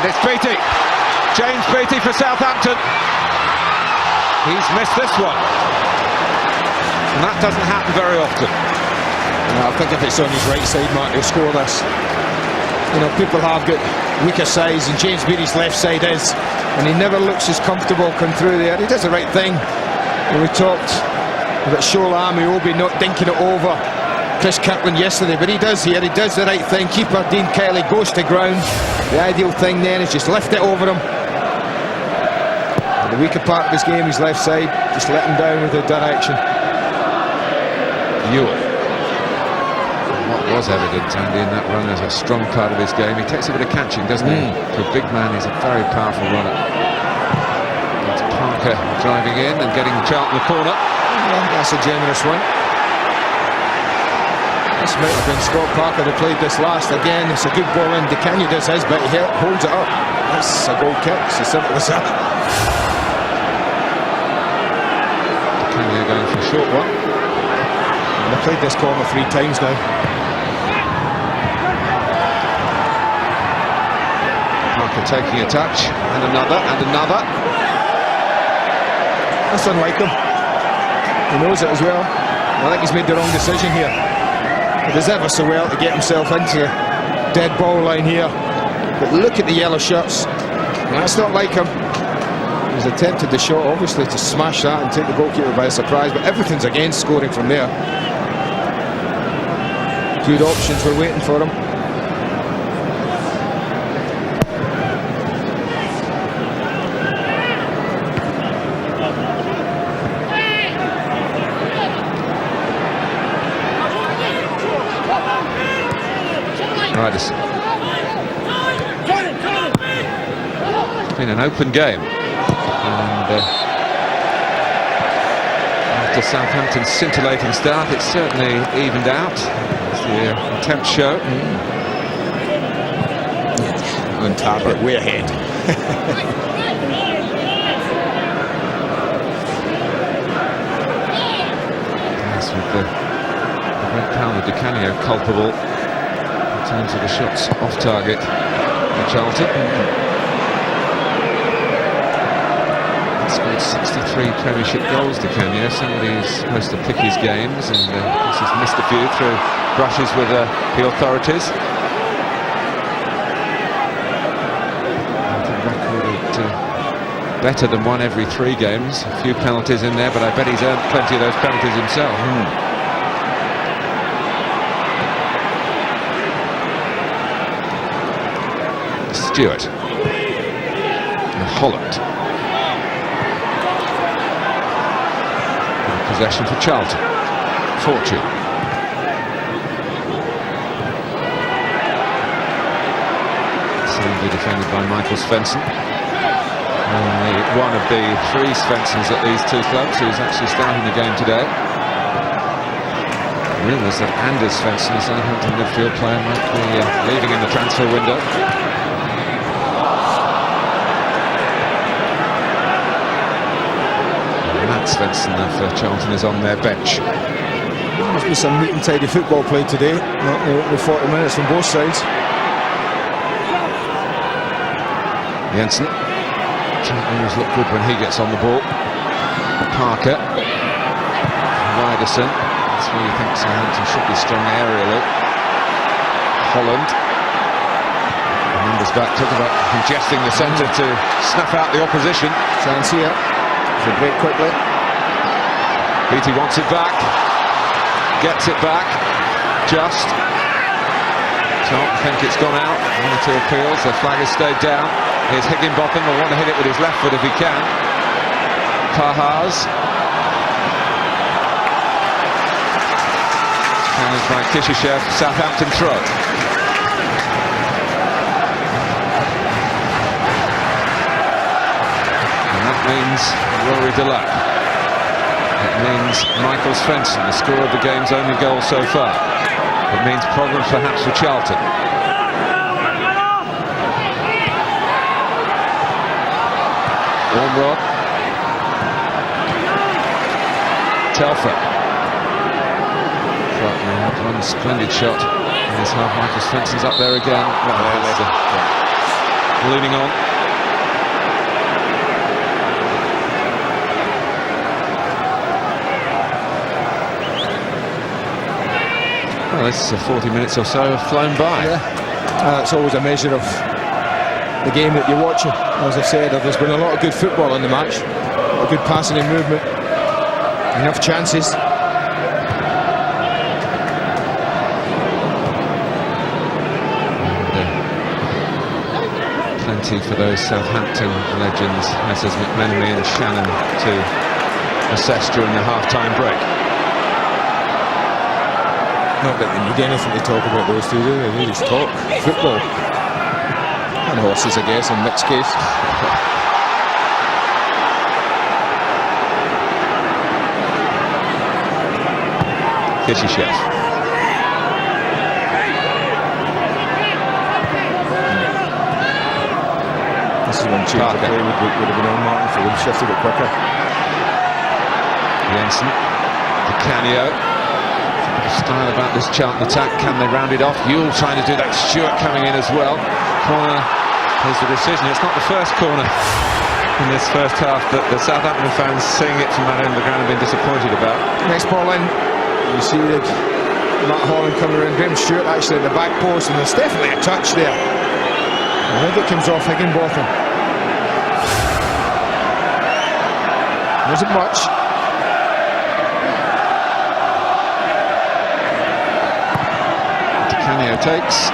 it's Beattie. James Beattie for Southampton. He's missed this one. And that doesn't happen very often. I think if it's on his right side, Mark, he'll score this. You know, people have got weaker sides, and James Beattie's left side is, and he never looks as comfortable coming through there. He does the right thing. And we talked about Shola Amiobi not dinking it over Chris Kirkland yesterday, but he does here. He does the right thing. Keeper Dean Kelly goes to ground. The ideal thing then is just lift it over him. And the weaker part of his game, his left side, just let him down with the direction. Ewell. What was evident, Andy, in that run as a strong part of his game. He takes a bit of catching, doesn't he? For a big man, he's a very powerful runner. It's Parker driving in and getting Charlton the corner. Yeah, that's a generous one. This might have been Scott Parker that played this last. Again, it's a good ball in. DeCanio does his bit, he holds it up. That's a goal kick, it's as simple as that. DeCanio going for a short one. And they've played this corner 3 times now. Parker taking a touch, and another, and another. That's unlike him. He knows it as well. I think he's made the wrong decision here. He does ever so well to get himself into the dead ball line here. But look at the yellow shirts. That's not like him. He's attempted the shot, obviously, to smash that and take the goalkeeper by surprise, but everything's against scoring from there. Good options were waiting for him. Ryderson. It's been an open game, and after Southampton's scintillating start, it's certainly evened out as the attempts show. On target, way ahead. with the great Paolo Di Canio culpable in terms of the shots off target for Charlton. He scored 63 Premiership goals, Di Canio. Somebody who's supposed to pick his games, and he's missed a few through brushes with the authorities. Better than 1 every 3 games. A few penalties in there, but I bet he's earned plenty of those penalties himself. Stewart and Holland. And possession for Charlton. Fortune. Soundly defended by Michael Svensson. Only one of the 3 Svenssons at these 2 clubs who's actually starting the game today. Rumours that Anders Svensson, a Southampton midfield player, might be leaving in the transfer window. And Matt Svensson for Charlton is on their bench. There's been some neat and tidy football played today, not the 40 minutes from both sides. Jensen. Always look good when he gets on the ball. Parker. Ryderson. That's where you think Southampton should be strong aerially. Holland. Numbers back, talk about congesting the centre to snuff out the opposition. Chance here. So break quickly. Beattie wants it back. Gets it back. Just. Charlton think it's gone out. 1 or 2 appeals. The flag has stayed down. Here's Higginbotham. Will want to hit it with his left foot if he can. Pahars. Challenged by Kishishev. Southampton throw. And that means Rory Delap. It means Michael Svensson, the scorer of the game's only goal so far. It means problems perhaps for Charlton. Ormrod. Telfer. One splendid shot. There's how Michael Svensson's up there again. Leaning on. Well, this 40 minutes or so have flown by. Yeah. It's always a measure of the game that you're watching. As I've said, there's been a lot of good football in the match, a good passing and movement, enough chances. And, plenty for those Southampton legends, Messrs McMenemy and Shannon, to assess during the half-time break. Not that they need anything to talk about, those two, do they? They just talk football. And horses, I guess, in Mick's case. Kishishev. This is when change of play would have been on, Martin, for them shifted it quicker. Jensen. Di Canio. Style about this Charlton attack. Can they round it off? Yule trying to do that. Stewart coming in as well. Corner. Here's the decision. It's not the first corner in this first half that the Southampton fans seeing it from that end of the ground have been disappointed about. Next ball in, you see Matt Holland coming around. Graham Stewart actually at the back post, and there's definitely a touch there. I think it comes off Higginbotham. Wasn't much. Di Canio takes.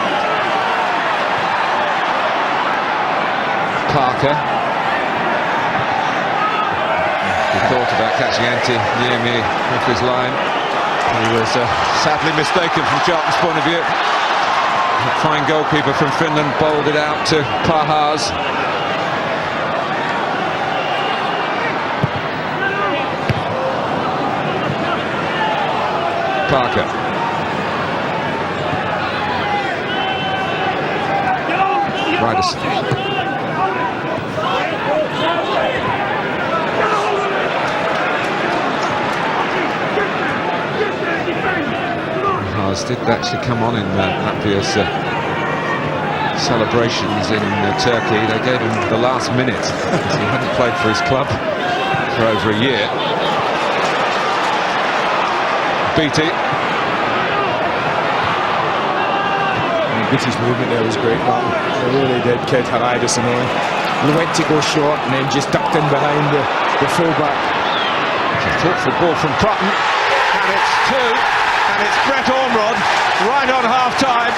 Parker. He thought about catching Antti Niemi off his line. He was sadly mistaken from Charlton's point of view. A fine goalkeeper from Finland bowled it out to Pahars. Parker. Ryderson. was, did actually come on in Latvia's celebrations in Turkey. They gave him the last minute because he hadn't played for his club for over a year. Beattie. Beattie's movement there was great, Martin. They really did kid Haridis annoying. He went to go short and then just ducked in behind the fullback. It's a thoughtful ball from Prutton, and it's 2, and it's Brett Ormrod right on half-time.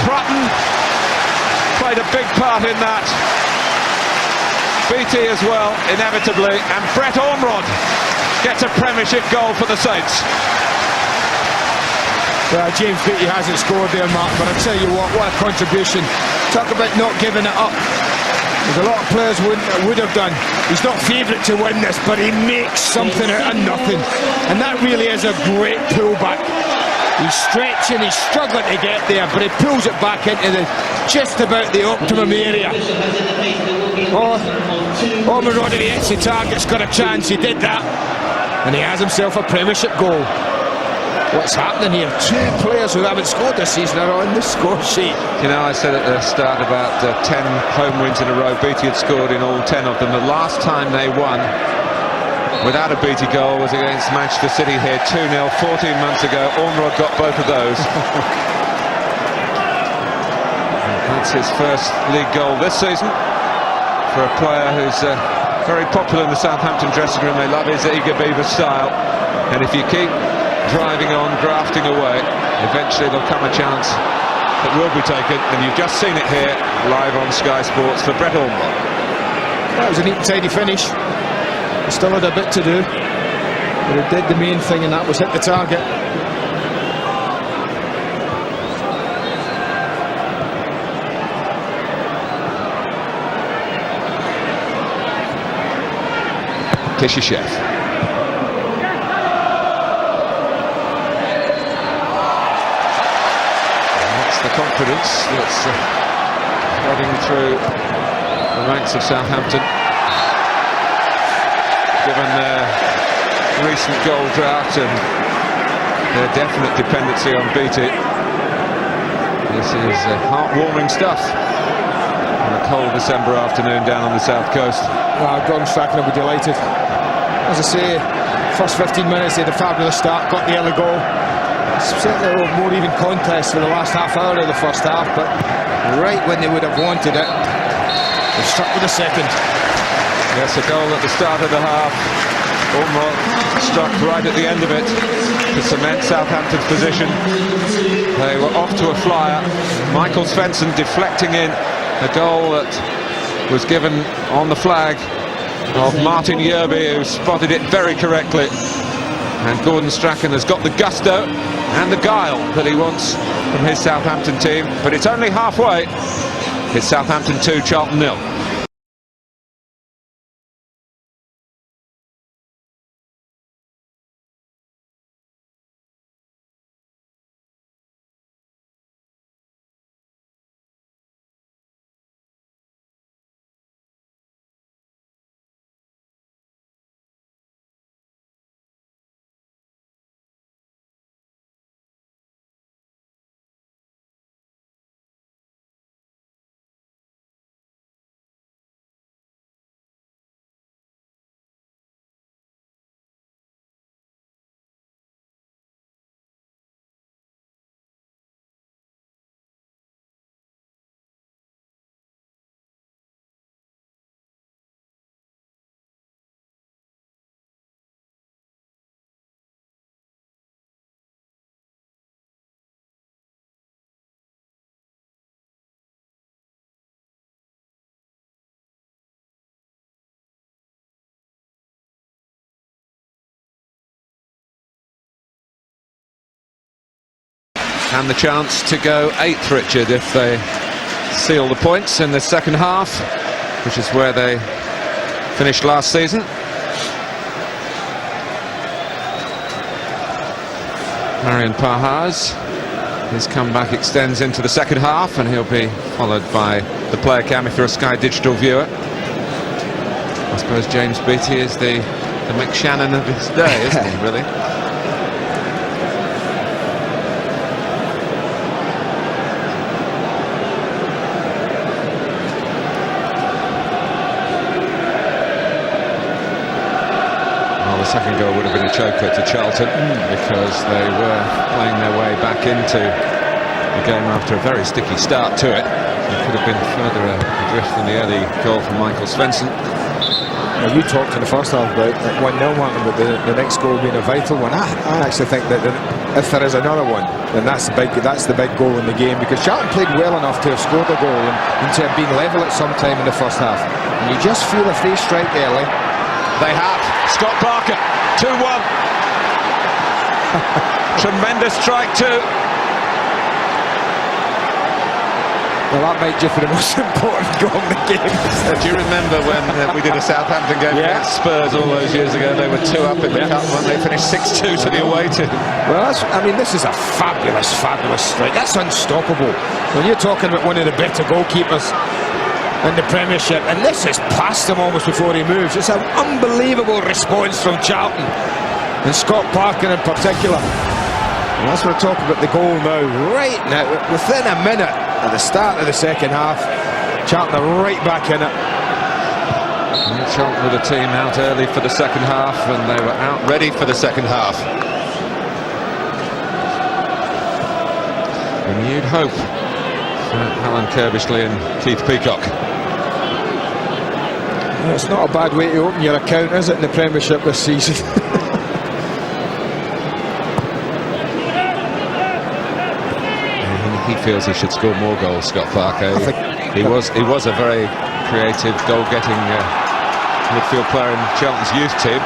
Prutton played a big part in that. Beattie as well, inevitably, and Brett Ormrod gets a Premiership goal for the Saints. Well, James Beattie hasn't scored there, Mark, but I tell you what a contribution. Talk about not giving it up. There's a lot of players would have done. He's not favourite to win this, but he makes something out of nothing. And that really is a great pullback. He's stretching, he's struggling to get there, but he pulls it back into just about the optimum area. Oh, Marod, if he hits the target's got a chance. He did that. And he has himself a Premiership goal. What's happening here? 2 players who haven't scored this season are on the score sheet. You know, I said at the start about 10 home wins in a row. Beattie had scored in all 10 of them. The last time they won without a Beattie goal was against Manchester City here, 2-0, 14 months ago. Ormrod got both of those. That's his first league goal this season for a player who's very popular in the Southampton dressing room. They love his eager beaver style, and if you keep driving on, grafting away, eventually there'll come a chance that will be taken, and you've just seen it here live on Sky Sports for Brett Ormrod. That was a neat and tidy finish. He still had a bit to do, but he did the main thing, and that was hit the target. Tishishev. The confidence that's flooding through the ranks of Southampton, given their recent goal drought and their definite dependency on Beattie. This is heartwarming stuff on a cold December afternoon down on the south coast. Gordon Strachan will be delighted. As I say, first 15 minutes they had a fabulous start, got the early goal. Certainly more even contest for the last half hour of the first half, but right when they would have wanted it, they struck with the second. Yes, a goal at the start of the half. Ormrod struck right at the end of it to cement Southampton's position. They were off to a flyer. Michael Svensson deflecting in a goal that was given on the flag of Martin Yerby, who spotted it very correctly. And Gordon Strachan has got the gusto and the guile that he wants from his Southampton team, but it's only halfway. It's Southampton 2, Charlton 0. And the chance to go 8th, Richard, if they seal the points in the second half, which is where they finished last season. Marian Pahars, his comeback extends into the second half, and he'll be followed by the player cam if you're a Sky Digital viewer. I suppose James Beattie is the Mick Shannon of his day, isn't he, really? second goal would have been a choker to Charlton because they were playing their way back into the game after a very sticky start to it. It could have been further adrift than the early goal from Michael Svensson. Now, you talked in the first half about 1-0, Martin, but the next goal being a vital one. I actually think that if there is another one, then that's the big goal in the game, because Charlton played well enough to have scored a goal and to have been level at some time in the first half. And you just feel if they strike early. They have. Scott Parker, 2-1. Tremendous strike too. Well, that might just be the most important goal in the game. Do you remember when we did a Southampton game against Spurs all those years ago? They were 2 up in the cup when they finished 6-2 to the away team. Well, this is a fabulous strike. That's unstoppable. When you're talking about one of the better goalkeepers in the Premiership, and this is past him almost before he moves. It's an unbelievable response from Charlton, and Scott Parker in particular. And as we're talking about the goal now, right now, within a minute at the start of the second half, Charlton are right back in it. And Charlton with the team out early for the second half, and they were out ready for the second half. Renewed hope for Alan Kirbishley and Keith Peacock. Well, it's not a bad way to open your account, is it, in the Premiership this season? He feels he should score more goals, Scott Parker. He was a very creative, goal-getting midfield player in Charlton's youth team.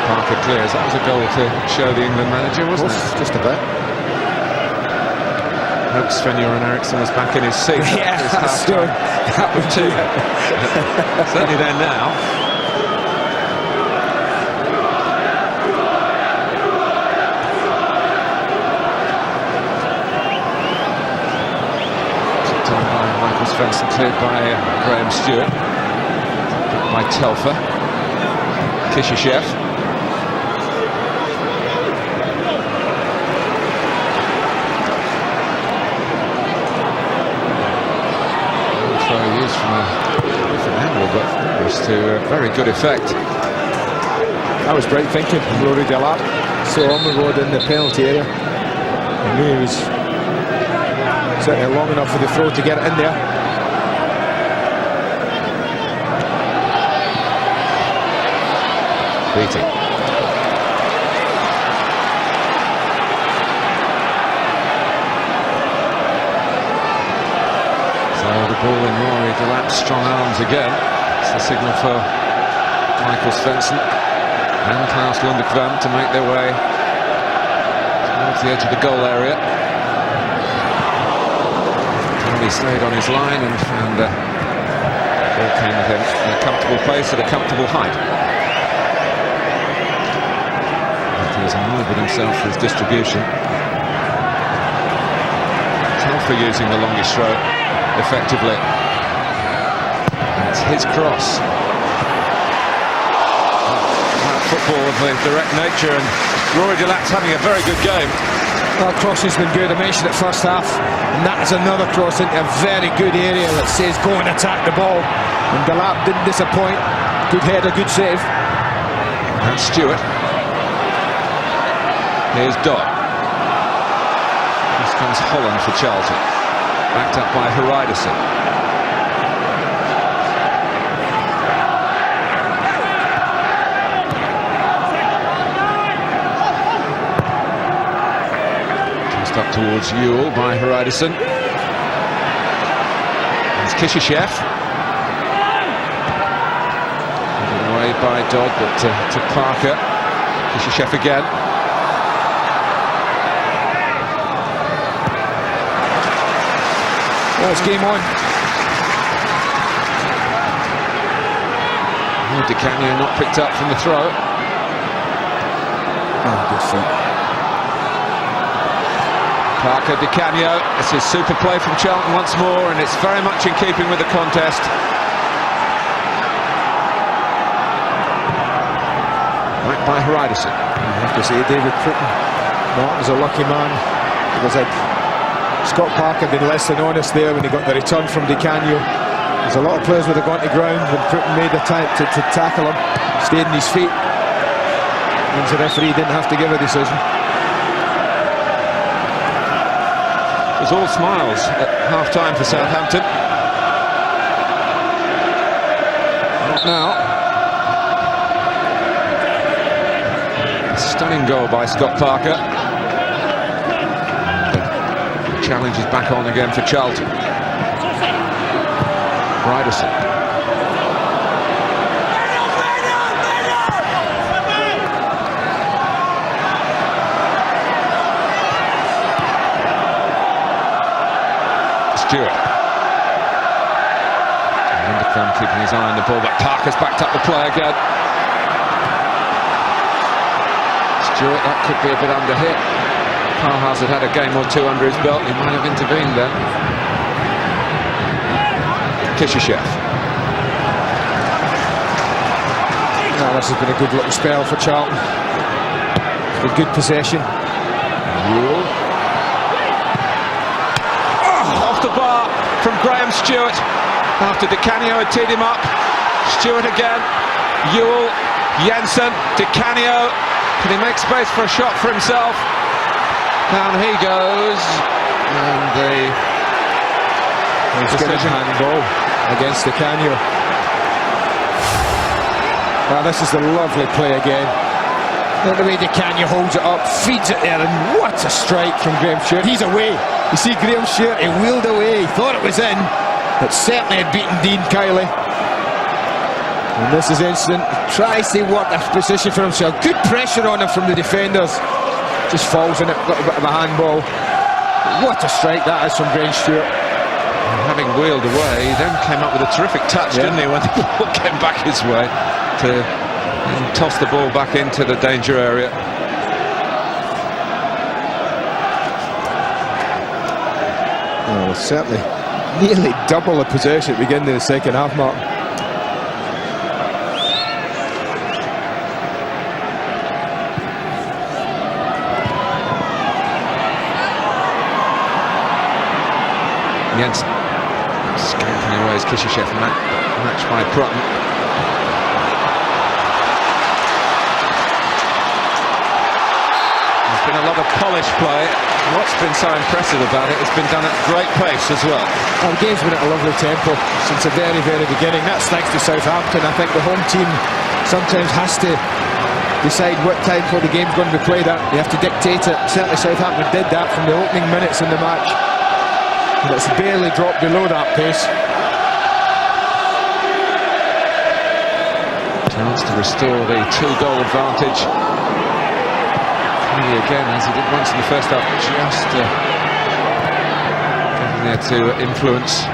Parker clears. That was a goal to show the England manager, wasn't it? Just a bit. Hope Sven-Göran Eriksson is back in his seat. Yeah, that's good. That would too. Certainly there now. Svensson cleared by Graham Stewart, by Telfer, Kishishev. Throw used from a different angle, but it was to very good effect. That was great thinking from Rory Delap. So on the road in the penalty area. I knew he was certainly long enough for the throw to get it in there. Beatty. So the ball in Rory Delap's strong arms again. It's the signal for Michael Svensson and Klaus Lundekvam to make their way towards the edge of the goal area. He stayed on his line and found ball came with him in a comfortable place at a comfortable height. He's annoyed with himself for his distribution. Telfer using the longest throw effectively. It's his cross. Football of a direct nature, and Rory Delap's having a very good game. Well, crossing's been good. I mentioned it first half, and that is another cross into a very good area that says go and attack the ball. And Delap didn't disappoint. Good header, good save. And Stewart. Here's Dodd. This comes Holland for Charlton. Backed up by Haridason. Just up towards Ewell by Haridason. There's Kishishev. Given away by Dodd, but to Parker. Kishishev again. Well, it's game on. Di Canio not picked up from the throw. Oh, good feet. Parker, Di Canio. This is super play from Charlton once more, and it's very much in keeping with the contest. Right by Haridason. I have to say, David Crichton, Martin's a lucky man. Because Scott Parker been less than honest there when he got the return from Di Canio. There's a lot of players would have gone to ground when Britain made the attempt to tackle him, stayed on his feet. And the referee didn't have to give a decision. It was all smiles at half-time for Southampton. Not now. A stunning goal by Scott Parker. The challenge is back on again for Charlton. Ryderson. Stewart. Lindekrans keeping his eye on the ball, but Parker's backed up the play again. Stewart, that could be a bit under hit. Parhas had had a game or two under his belt, he might have intervened then. Kishishev. Now, this has been a good little spell for Charlton. It's been good possession. Rule. Off the bar from Graham Stewart after Di Canio had teed him up. Stewart again. Ewell, Jensen, Di Canio. Can he make space for a shot for himself? Down he goes. And the decision handball against Di Canio. Now this is a lovely play again. Look at the way Di Canio holds it up, feeds it there, and what a strike from Graham Stewart. He's away. You see Graham Stewart, he wheeled away. He thought it was in, but certainly had beaten Dean Kiley. And this is instant. Tries to work a position for himself. Good pressure on him from the defenders. Just falls in it, a little bit of a handball. What a strike that is from Graham Stewart. having wheeled away, he then came up with a terrific touch, didn't he, when the ball came back his way to toss the ball back into the danger area. Well, certainly nearly double the possession at the beginning of the second half, Mark. Jensen scampering away as Kishishev, matched by Prutton. There's been a lot of polished play. What's been so impressive about it, it's been done at great pace as well. Well, the game's been at a lovely tempo since the very, very beginning. That's thanks to Southampton. I think the home team sometimes has to decide what tempo the game's going to be played at. You have to dictate it. Certainly Southampton did that from the opening minutes in the match. And it's barely dropped below that pace. Chance to restore the 2-goal advantage. Maybe again, as he did once in the first half, just getting there to influence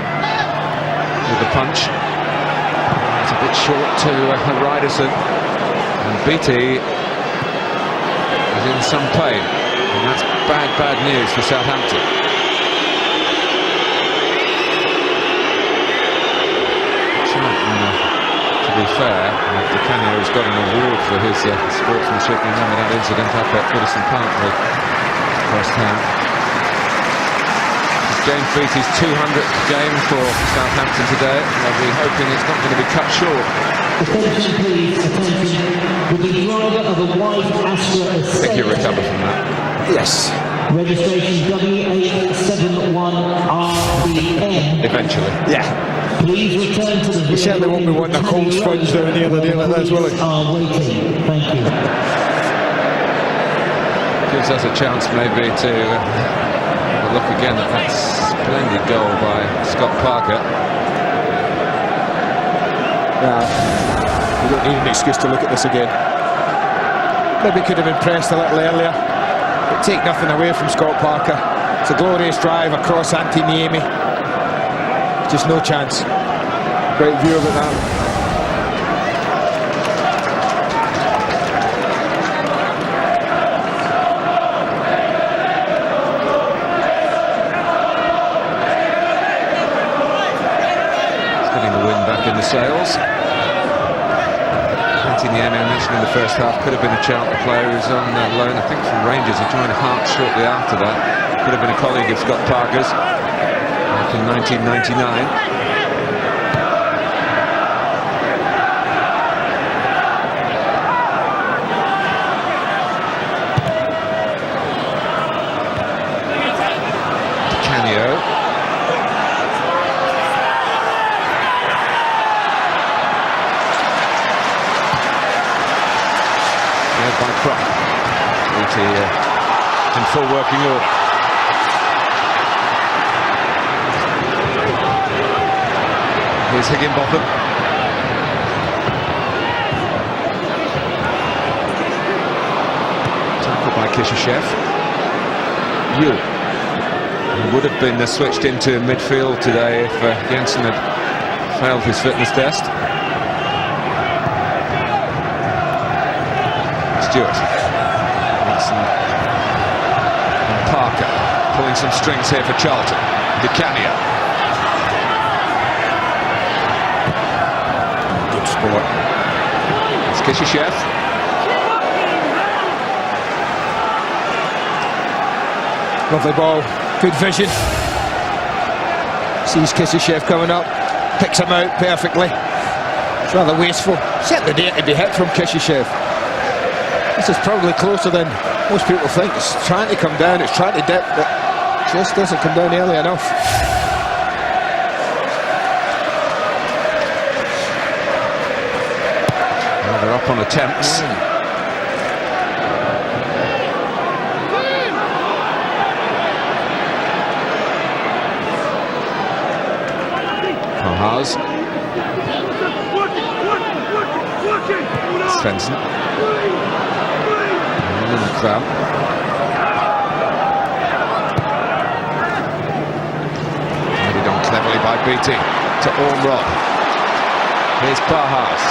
with the punch. It's a bit short to Ryderson. And Beattie is in some pain. And that's bad, bad news for Southampton. To be fair, Di Canio's got an award for his sportsmanship. You remember that incident up at Goodison Park with West Ham. James Beattie's 200th game for Southampton today. I'll be hoping it's not going to be cut short. Attention please, attention. With the driver of a white Astra I think he'll recover from that. Yes. registration W871RBN. Eventually. Yeah. Please return to the He certainly won't be wanting a cold sponge down here the day like this, will he? Are waiting. Thank you. Gives us a chance maybe to have a look again at that splendid goal by Scott Parker. We don't need an excuse to look at this again. Maybe could have been pressed a little earlier, but take nothing away from Scott Parker. It's a glorious drive across Antiniemi. Just no chance. Great view of it now. It's getting the wind back in the sails. Antiniemi, I mentioned in the first half, could have been a Charlton player who was on loan, I think, from Rangers. He joined Hearts shortly after that. could have been a colleague of Scott Parker's back in 1999. In full working order. Here's Higginbotham. Tackled by Kishishev. Yu. He would have been switched into midfield today if Jensen had failed his fitness test. Stewart. And Parker pulling some strings here for Charlton. Canio. Good sport. It's Kishishev. Lovely ball, good vision. Sees Kishishev coming up, picks him out perfectly. It's rather wasteful. Certainly there to be hit from Kishishev. This is probably closer than most people think. It's trying to come down, it's trying to dip, but just doesn't come down early enough. Well, they're up on attempts. Pahaz. Svensson. Lindgren. Headed on cleverly by Beatty to Ormrod. Here's Pahaz.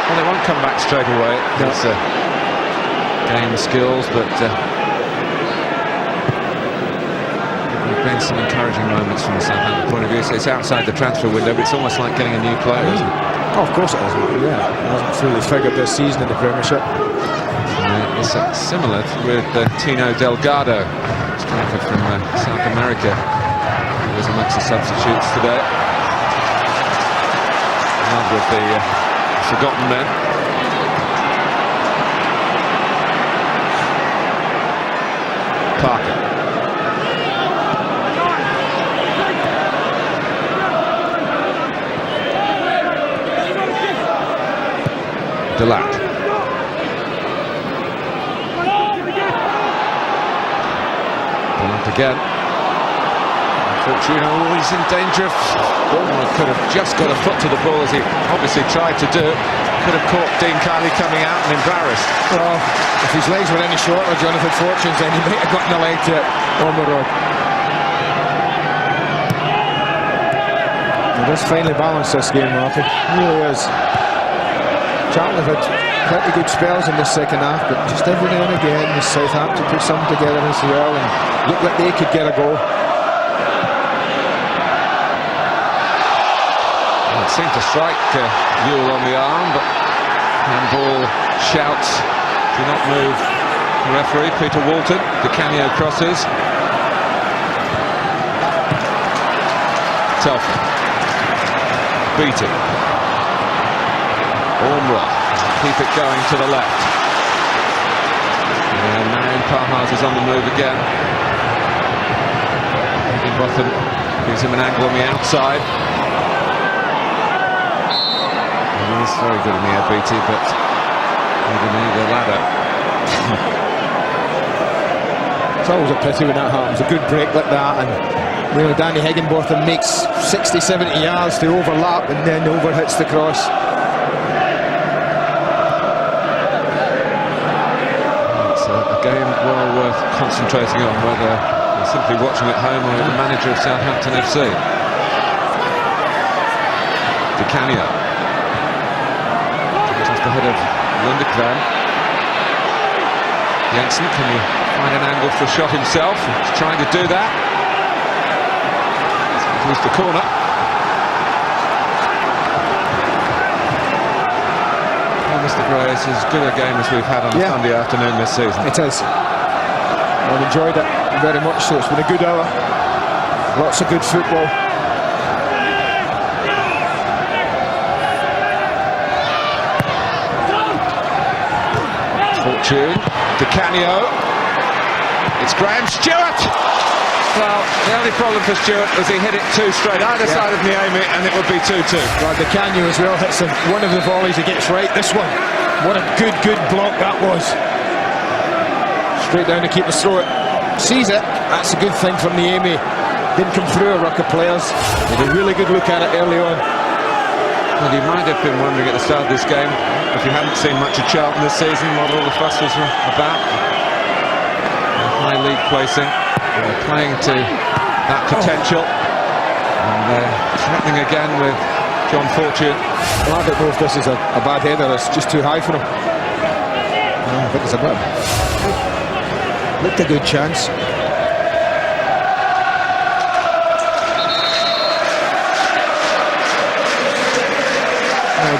Well, they won't come back straight away. It's game skills, but there's been some encouraging moments from the Southampton point of view. So it's outside the transfer window, but it's almost like getting a new player, isn't it? Oh, of course it is. Yeah, it hasn't fully figured this season in the Premiership. It's similar with Tino Delgado, striker from South America, who was amongst the substitutes today. Another of the forgotten men. Parker. Delac. Delac again. Fortuna, he's in danger of... Bournemouth could have just got a foot to the ball as he obviously tried to do. Could have caught Dean Kiley coming out and embarrassed. Well, if his legs were any shorter, Jonathan Fortune's, then he might have gotten a leg to it on the road. He does finely balance this game, Martin. He really is. Charlton have had plenty good spells in the second half, but just every now and again the Southampton put something together as well and looked like they could get a goal. Well, it seemed to strike Ewell on the arm, but handball shouts do not move the referee. Peter Walton, Canio crosses. Telford. Beatty. Ormrod, keep it going to the left. And now Pahaz is on the move again. Higginbotham gives him an angle on the outside. He is very good in the air, Beatty, but he didn't need the ladder. It's always a pity when that happens, a good break like that, and you know, Danny Higginbotham makes 60-70 yards to overlap and then overhits the cross. Game well worth concentrating on, whether you're simply watching at home or the manager of Southampton FC. Canio. Just ahead of Lundgren. Jensen, can he find an angle for a shot himself? He's trying to do that. He's the corner. And the Mr. Gray, it's as good a game as we've had on a Sunday afternoon this season. It is. I've enjoyed it very much so. It's been a good hour. Lots of good football. Fortune, Di Canio. It's Graham Stewart. Well, the only problem for Stewart was he hit it too straight either side of Niemi, and it would be 2-2. Well, Di Canio as well hits one of the volleys he gets right. This one, what a good block that was. Straight down to keeper's throw it. Sees it. That's a good thing from Niemi. Didn't come through a ruck of players. He had a really good look at it early on. Well, you might have been wondering at the start of this game, if you hadn't seen much of Charlton this season, what all the fuss was about. High league placing, they're playing to that potential, and they're threatening again with John Fortune. Well, I don't know if this is a bad header, it's just too high for him. I think it's a bit. Looked a good chance.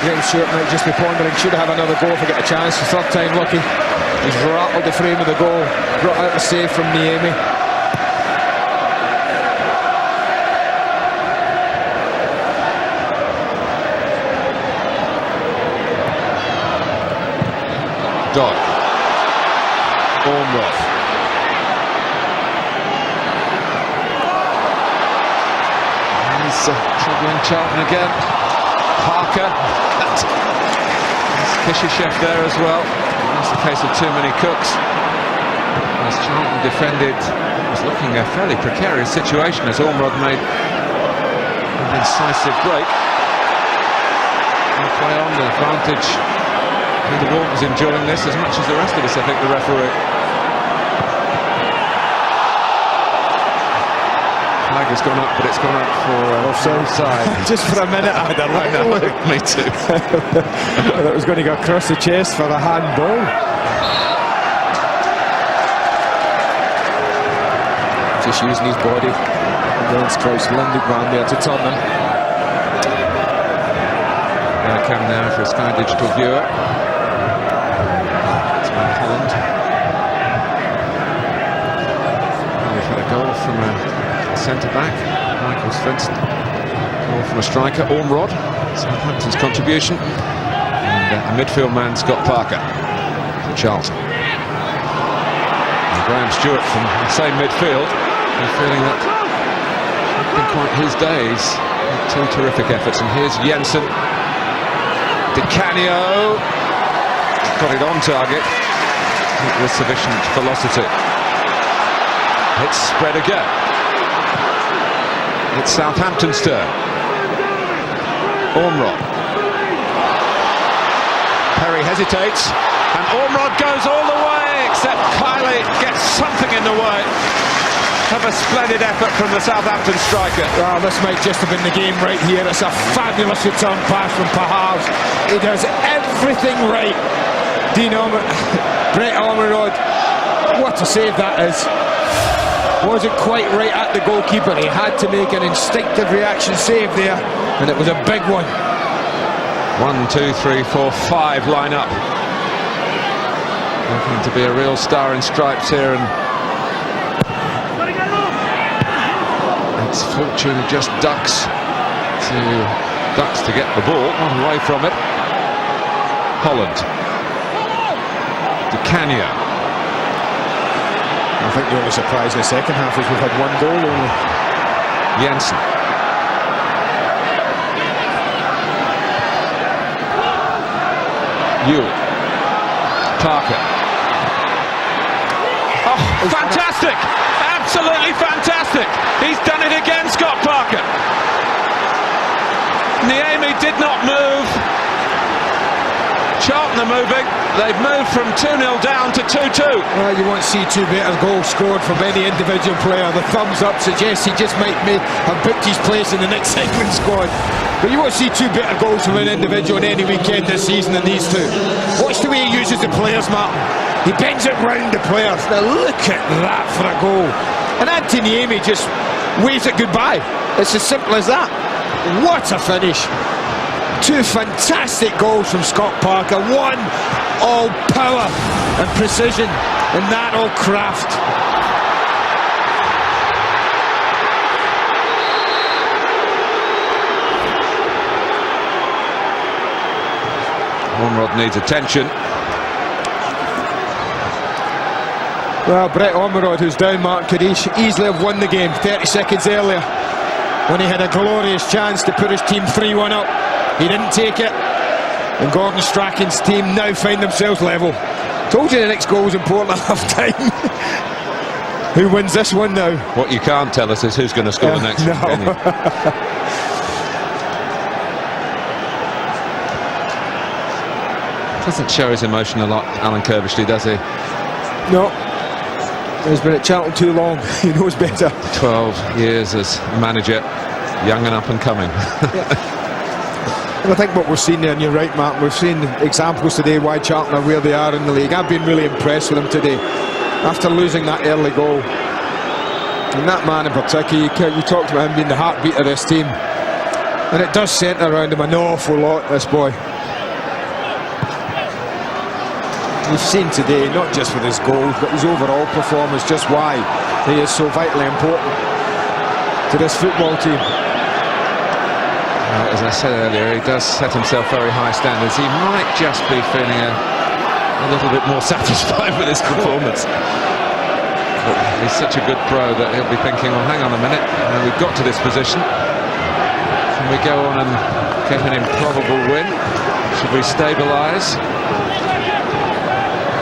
Graham Stewart might just be pondering, should I have another goal if I get a chance? The third time lucky. He's rattled the frame of the goal, brought out a save from Niemi. Dodd. Ormroth. He's troubling Charlton again. Parker. Kishishev there as well. That's a case of too many cooks. As Charlton defended, was looking a fairly precarious situation as Ormrod made an incisive break. And play on the advantage. Peter Walton's enjoying this as much as the rest of us, I think, the referee. Flag has gone up, but it's gone up for offside. Just for a minute I had a look. Me too. That was going to go across the chest for the handball. Just using his body against Christ Lindebrand there to turn him. I come now for a Sky Digital viewer. It's Holland. We've had a goal from a centre-back, Michael Svensson. Goal from a striker, Ormrod. Southampton's contribution. And a midfield man, Scott Parker, for Charlton. And Graham Stewart from the same midfield. I'm feeling that it's been quite his days. Two terrific efforts. And here's Jensen. Di Canio. Got it on target. With sufficient velocity. It's spread again. It's Southampton's turn. Ormrod. Perry hesitates, and Ormrod goes all the way, except Kiley gets something in the way of a splendid effort from the Southampton striker. Well, this might just have been the game right here. It's a fabulous return pass from Pahars. He does everything right. Brett Ormrod, what a save that is. Wasn't quite right at the goalkeeper. He had to make an instinctive reaction save there, and it was a big one. 1, 2, 3, 4, 5 line up. Looking to be a real star in stripes here, and it's Fortune who just ducks to get the ball, not away from it. Holland. Di Canio. I think the only surprise in the second half is we've had one goal only. Jensen. Ewell. Parker. Oh, fantastic! Absolutely fantastic! He's done it again, Scott Parker. Niemi did not move. Charlton are moving. They've moved from 2-0 down to 2-2. Well, you won't see two better goals scored from any individual player. The thumbs up suggests he just might have booked his place in the next England squad. But you won't see two better goals from an individual on any weekend this season than these two. Watch the way he uses the players, Martin. He bends it round the players. Now look at that for a goal. And Anthony Niemi just waves it goodbye. It's as simple as that. What a finish. Two fantastic goals from Scott Parker. One all power and precision, and that all craft. Ormerod needs attention. Well, Brett Ormerod, who's down, Mark, could easily have won the game 30 seconds earlier when he had a glorious chance to put his team 3-1 up. He didn't take it, and Gordon Strachan's team now find themselves level. Told you the next goal was important at half-time. Who wins this one now? What you can't tell us is who's going to score the next one, can you? Doesn't show his emotion a lot, Alan Kirbishley, does he? No. He's been at Charlton too long. He knows better. 12 years as manager, young and up and coming. And I think what we've seen there, and you're right, Mark, we've seen examples today why Charlton are where they are in the league. I've been really impressed with them today after losing that early goal. And that man in particular, you talked about him being the heartbeat of this team, and it does centre around him an awful lot, this boy. You've seen today, not just with his goals, but his overall performance, just why he is so vitally important to this football team. As I said earlier, he does set himself very high standards. He might just be feeling a little bit more satisfied with his performance. But he's such a good pro that he'll be thinking, well, hang on a minute, we've got to this position. Can we go on and get an improbable win? Should we stabilise?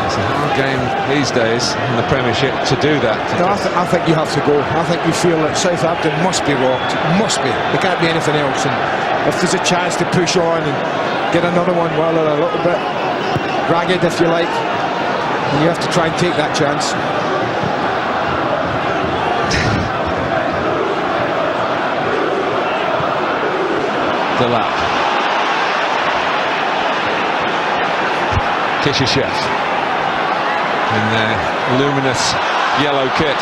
It's a hard game these days in the Premiership to do that. No, I think you have to go. I think you feel that Southampton must be rocked. Must be. There can't be anything else. And if there's a chance to push on and get another one, well, they're a little bit ragged, if you like, and you have to try and take that chance. The lap. Kishishev in their luminous yellow kit.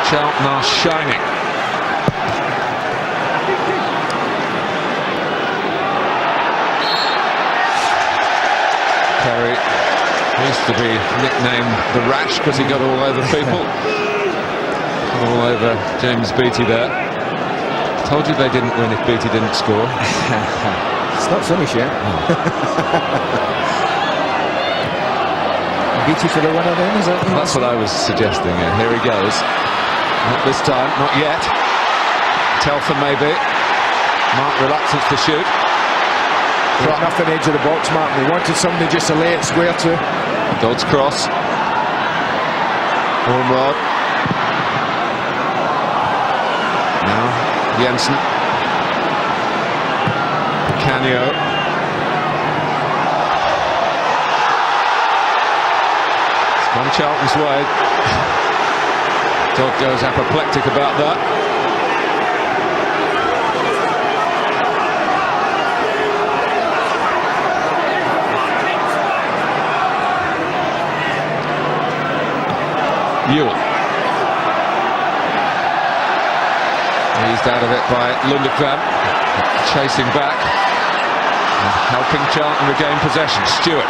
Charlton are shining. Perry used to be nicknamed the Rash because he got all over people. Got all over James Beattie there. Told you they didn't win if Beattie didn't score. It's not finished yet. Beattie for the winner then, is that? That's what I was suggesting. Yeah. Here he goes. Not this time, not yet. Telfer maybe. Mark reluctance to shoot. Got nothing edge of the box, Mark. They wanted somebody just to lay it square to. Dodd's cross. Ormerod. Now Jensen. Canio. It's gone Charlton's way. Dodd goes apoplectic about that. Ewell. Eased out of it by Lundekvam, chasing back and helping Charlton regain possession. Stewart,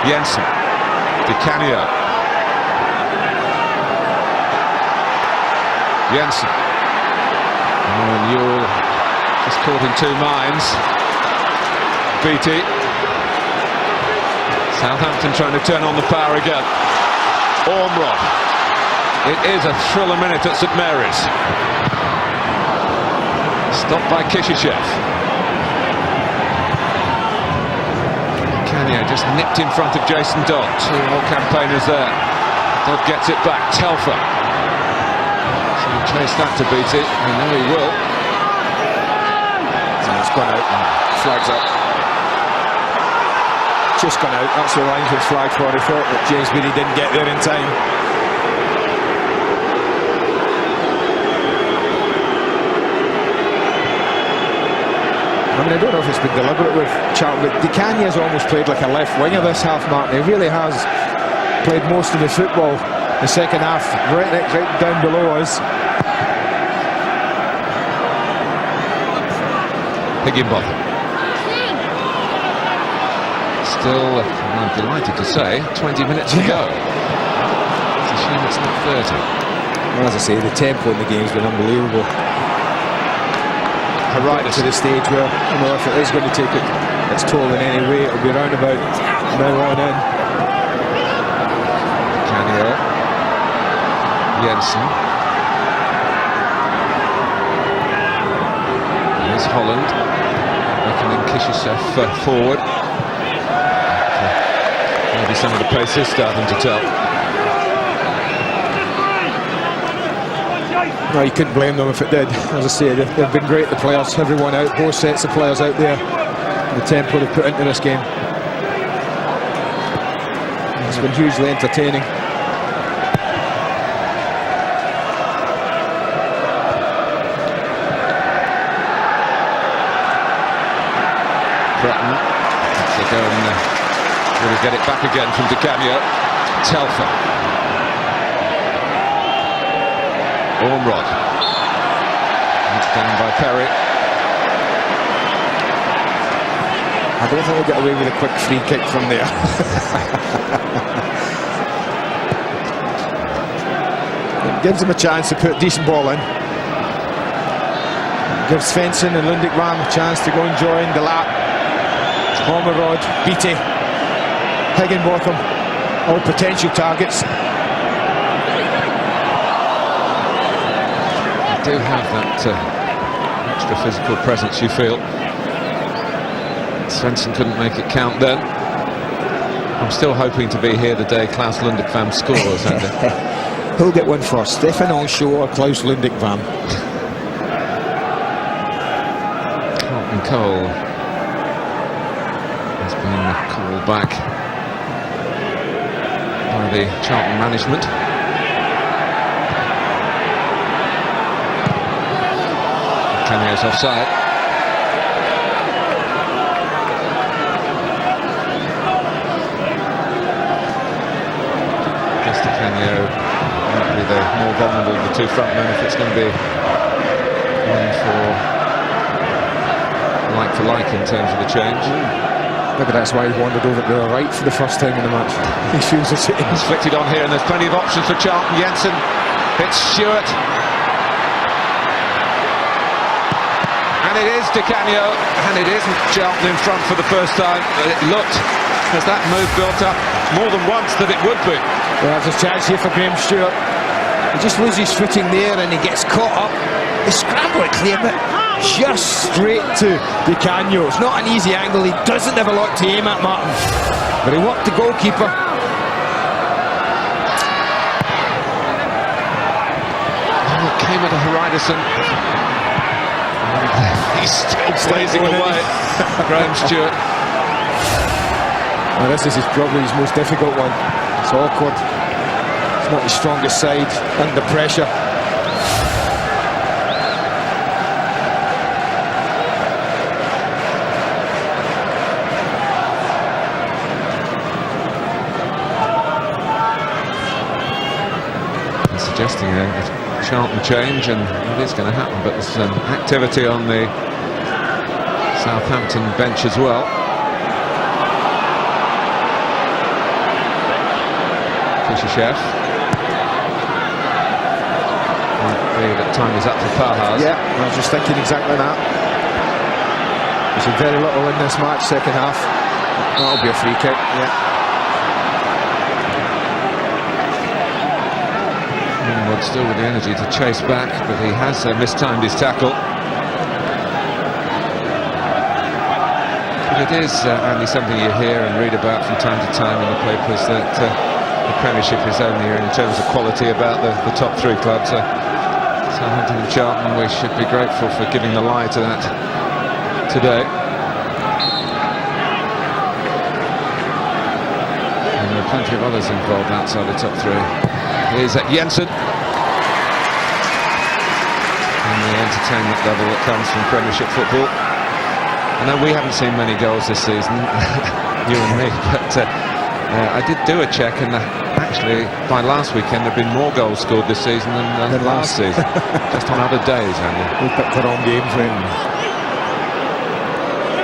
Jensen, Di Canio, Jensen, and Ewell just caught in two minds. Beattie. Southampton trying to turn on the power again. Ormerod. It is a thriller minute at St Mary's. Stopped by Kishishev. Canio just nipped in front of Jason Dodd. Two more campaigners there. Dodd gets it back. Telfer. So he chased that to Beattie. I know he will. And it's gone out and flags up. Just gone out. That's the line was flagged for. He thought that James Beattie didn't get there in time. I mean, I don't know if it's been deliberate with Charlton, but Di Canio's almost played like a left winger this half, Mark. He really has played most of the football the second half, right down below us. Higginbotham. Still, I'm delighted to say, 20 minutes to go. It's a shame it's not 30. Well, as I say, the tempo in the game's been unbelievable. Right to the stage where, you know, if it is going to take its toll in any way, it'll be around about now on in. Canio, Jensen. Here's Holland, beckoning Kishisev forward. Maybe some of the pace is starting to tell. No, you couldn't blame them if it did. As I say, they've been great, the players, everyone out, both sets of players out there. The tempo they've put into this game. It's been hugely entertaining. Breton, they go and really get it back again from Di Canio. Telfer. Ormrod. It's down by Perry. I don't think we'll get away with a quick free kick from there. It gives them a chance to put a decent ball in. It gives Svensson and Lundekvam a chance to go and join the lap. Ormrod, Beattie, Higginbotham, all potential targets. Do have that extra physical presence, you feel. Svensson couldn't make it count then. I'm still hoping to be here the day Klaus Lundekvam scores, Andy. Who'll get one first, Stefan Onshaw or Klaus Lundekvam? Carlton Cole has been called back by the Charlton management. Canio's offside. Guess Di Canio might be the more vulnerable of the two front men if it's going to be one for like in terms of the change. Maybe that's why he wandered over to the right for the first time in the match. He feels it's flicked it on here, and there's plenty of options for Charlton. Jensen hits Stewart. And it is Di Canio, and it isn't Charlton in front for the first time. It looked, as that move built up more than once, that it would be. Well, there's a chance here for Graham Stewart. He just loses footing there and he gets caught up. They scramble it clear, but just straight to Di Canio. It's not an easy angle. He doesn't have a lot to aim at, Martin. But he worked the goalkeeper. Oh, it came at a Horizon. He's still blazing away, Graham Stewart. Well, this is probably his most difficult one. It's awkward. It's not his strongest side under pressure. Suggesting a Charlton change, and it is going to happen, but there's some activity on the Southampton bench as well. Kishisev. Might be that time is up for Pahas. Yeah, I was just thinking exactly that. There's very little in this match, second half. That'll be a free kick, yeah. Still with the energy to chase back, but he has mistimed his tackle. But it is, Andy, something you hear and read about from time to time in the papers, that the Premiership is only in terms of quality about the top three clubs. Southampton and Charlton, we should be grateful for giving the lie to that today. And there are plenty of others involved outside the top three. Here's Jensen. The entertainment level that comes from Premiership football. I know we haven't seen many goals this season, you and me, but I did do a check, and actually by last weekend there have been more goals scored this season than last season, just on other days, Andy. We picked the wrong games, when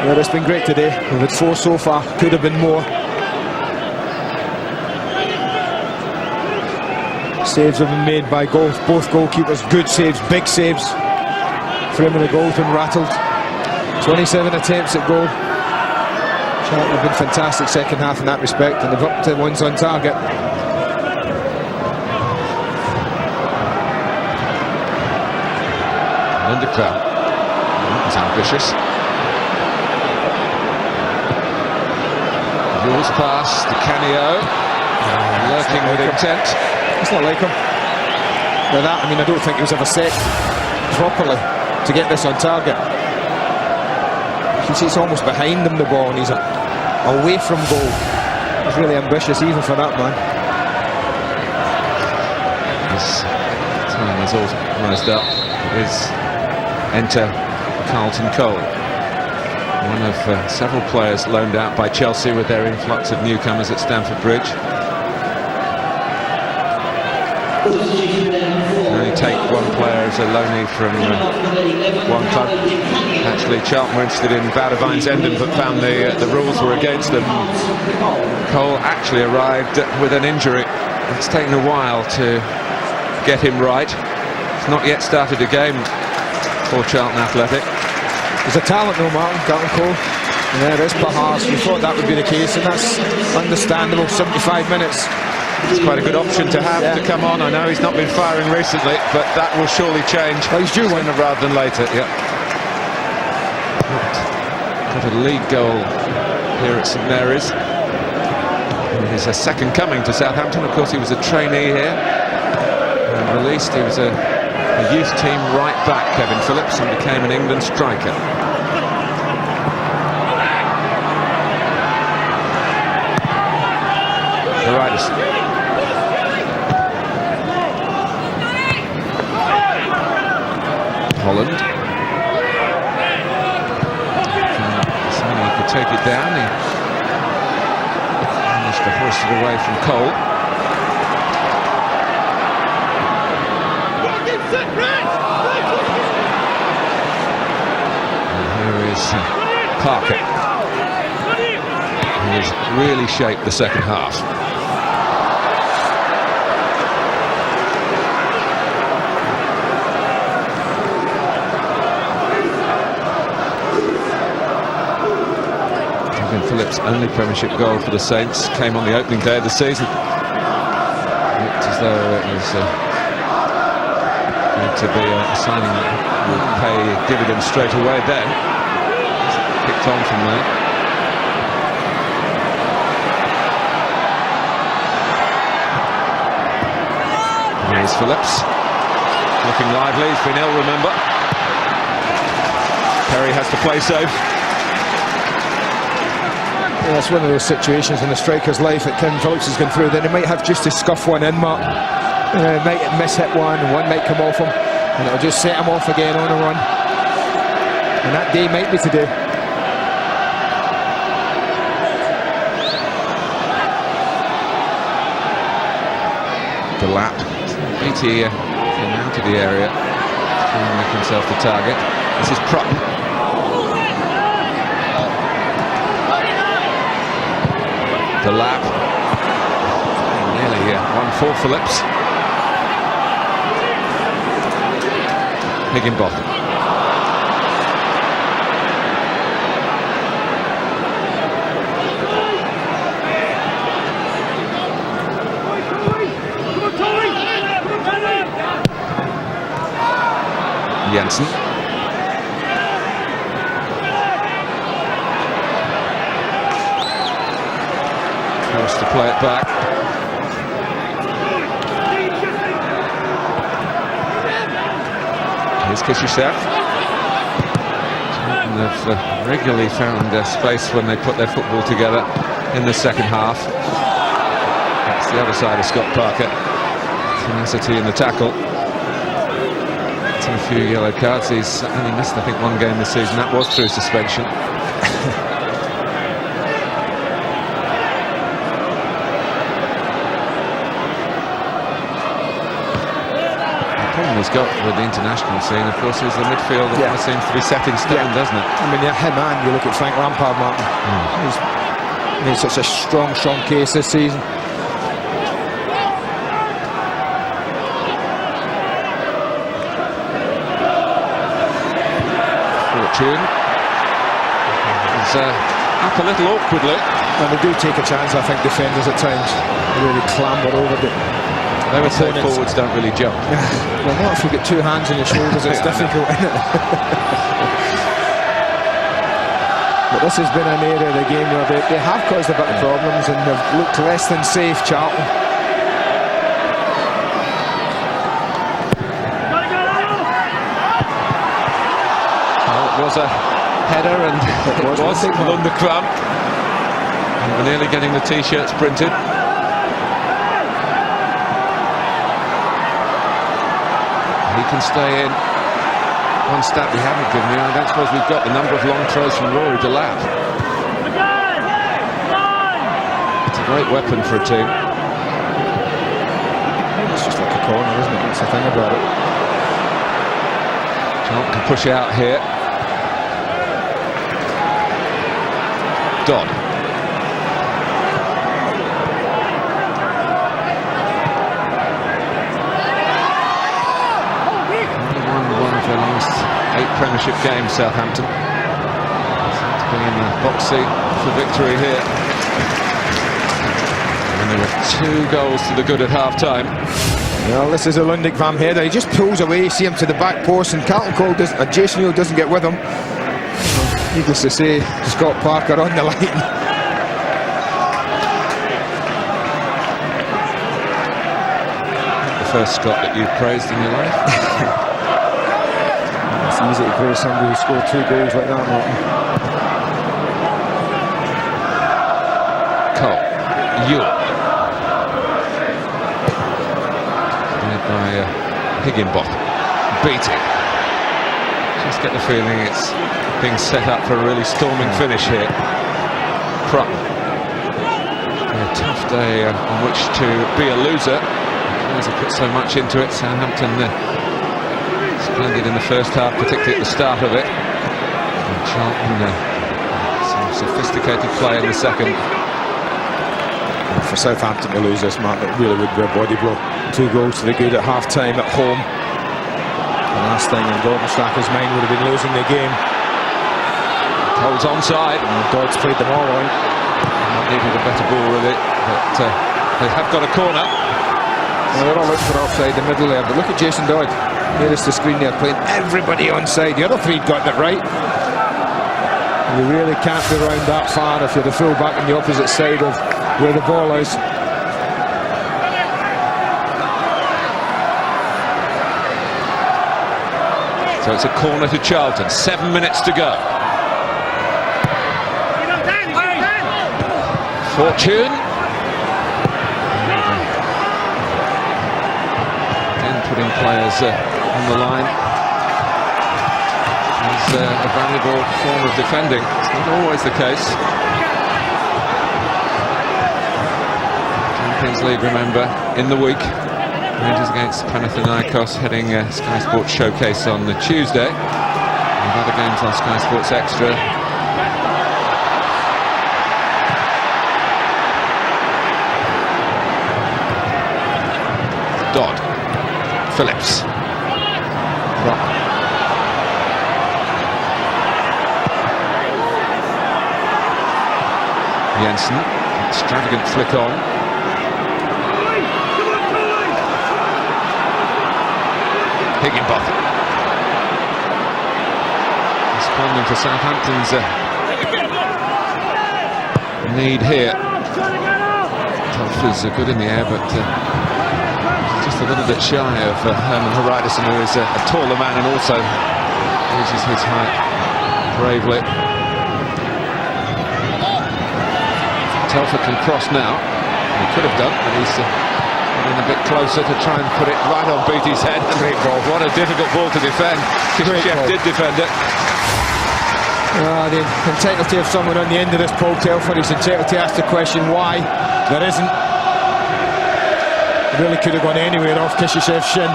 Yeah, it's been great today. We've had 4 so far, could have been more. Saves have been made by both goalkeepers, good saves, big saves. Frame of the goal's been rattled. 27 attempts at goal. Charlton have been fantastic second half in that respect, and they've upped to ones on target. Lindekrah. He's ambitious. Rules pass to Canio. Lurking with intent. It's not like him. With that, I mean, I don't think he was ever set properly to get this on target. You can see it's almost behind him, the ball, and he's away from goal. He's really ambitious, even for that man. His time is almost up. Enter Carlton Cole, one of several players loaned out by Chelsea with their influx of newcomers at Stamford Bridge. Only take one player as a loanee from one club. Actually, Charlton were interested in Boudewijn's Enden, but found the rules were against them. Cole actually arrived with an injury. It's taken a while to get him right. He's not yet started a game for Charlton Athletic. He's a talent though, Martin, Carlton Cole. Yeah, there is perhaps. We thought that would be the case, and that's understandable. 75 minutes. It's quite a good option to have to come on. I know he's not been firing recently, but that will surely change. Well, he's due one rather than later. Yeah. Got a league goal here at St Mary's. He's a second coming to Southampton. Of course, he was a trainee here. And released, he was a youth team right back, Kevin Phillips, and became an England striker. The Ryderson. Holland. Deciding he could take it down. He managed to hoist it away from Cole. And here is Parker. He has really shaped the second half. Phillips' only Premiership goal for the Saints came on the opening day of the season. Looked as though it was going to be a signing that would pay dividends straight away then. Kicked on from there. Here's Phillips. Looking lively, he's been ill, remember. Perry has to play safe. Yeah, it's one of those situations in the striker's life that Kevin Phillips has gone through. Then he might have just to scuff one in, Mark. Might miss-hit one might come off him, and it'll just set him off again on a run. And that day might be today. The lap. BT came out of the area, trying to make himself the target. This is Prutton. The lap. Nearly one for Phillips. Higginbotham. Jensen. Forced to play it back. Here's Kishishev. They've regularly found space when they put their football together in the second half. That's the other side of Scott Parker. Tenacity in the tackle. A few yellow cards. He's only missed, I think, one game this season. That was through suspension. The problem he's got with the international scene, of course, is the midfield that almost seems to be set in stone, doesn't it? I mean, him and you look at Frank Lampard, Martin. He's made such a strong case this season. Fortune is up a little awkwardly. And they do take a chance, I think, defenders at times. They really clamber over the... They would say forwards don't really jump. Well, not if you get two hands on your shoulders, it's difficult, isn't it? But this has been an area of the game where they have caused a bit of problems and they've looked less than safe, Charlton. Well, it was a header and it was Lundekvam. And we're nearly getting the T-shirts printed. He can stay in. One stat we haven't given you, I don't suppose we've got the number of long throws from Rory Delap. It's a great weapon for a team. It's just like a corner, isn't it? That's the thing about it. Charlton can push out here. Dodd. 8 Premiership games, Southampton. To be in the box seat for victory here. And there were 2 goals to the good at half-time. Well, this is a Lundekvam header. He just pulls away, see him to the back post, and Carlton Cole doesn't, Jason Neal doesn't get with him. Needless to say, Scott Parker on the line. The first Scott that you've praised in your life. It's easy to praise somebody who scored 2 goals like that, Martin. Cole. Ewell. Led by Higginbotham. Beating. Just get the feeling it's being set up for a really storming finish here. Crump. A tough day on which to be a loser. As I put so much into it, Southampton splendid in the first half, particularly at the start of it. And Charlton some sophisticated play in the second. For Southampton to lose this, Martin, it really would be a body blow. 2 goals to the good at half-time at home. The last thing in Gordon Strachan's mind would have been losing the game. Holds onside. Dodd's played them all out. Needed a better ball with it, but they have got a corner. Well, they're all looking for offside, the middle there, but look at Jason Dodd. Nearest the screen there, playing everybody onside. The other 3 got it right. You really can't be round that far if you're the full back on the opposite side of where the ball is. So it's a corner to Charlton. 7 minutes to go. Fortune. Again, putting players on the line is a valuable form of defending. It's not always the case. Champions League, remember, in the week. Rangers against Panathinaikos, heading Sky Sports Showcase on the Tuesday. And other games on Sky Sports Extra. Dodd. Phillips. Rock. Jensen. Extravagant flick on. Higginbotham. Responding to Southampton's need here. Telfer's good in the air, but just a little bit shy of Herman Hreidarsson, who is a taller man and also uses his height bravely. Telfer can cross now. He could have done, but he's getting a bit closer to try and put it right on Beattie's head. Great ball. What a difficult ball to defend. Jeff did defend it. The entitled to have someone on the end of this, Paul Telfer. He's entitled to ask the question why. There isn't. Really could have gone anywhere off Kishishev's shin.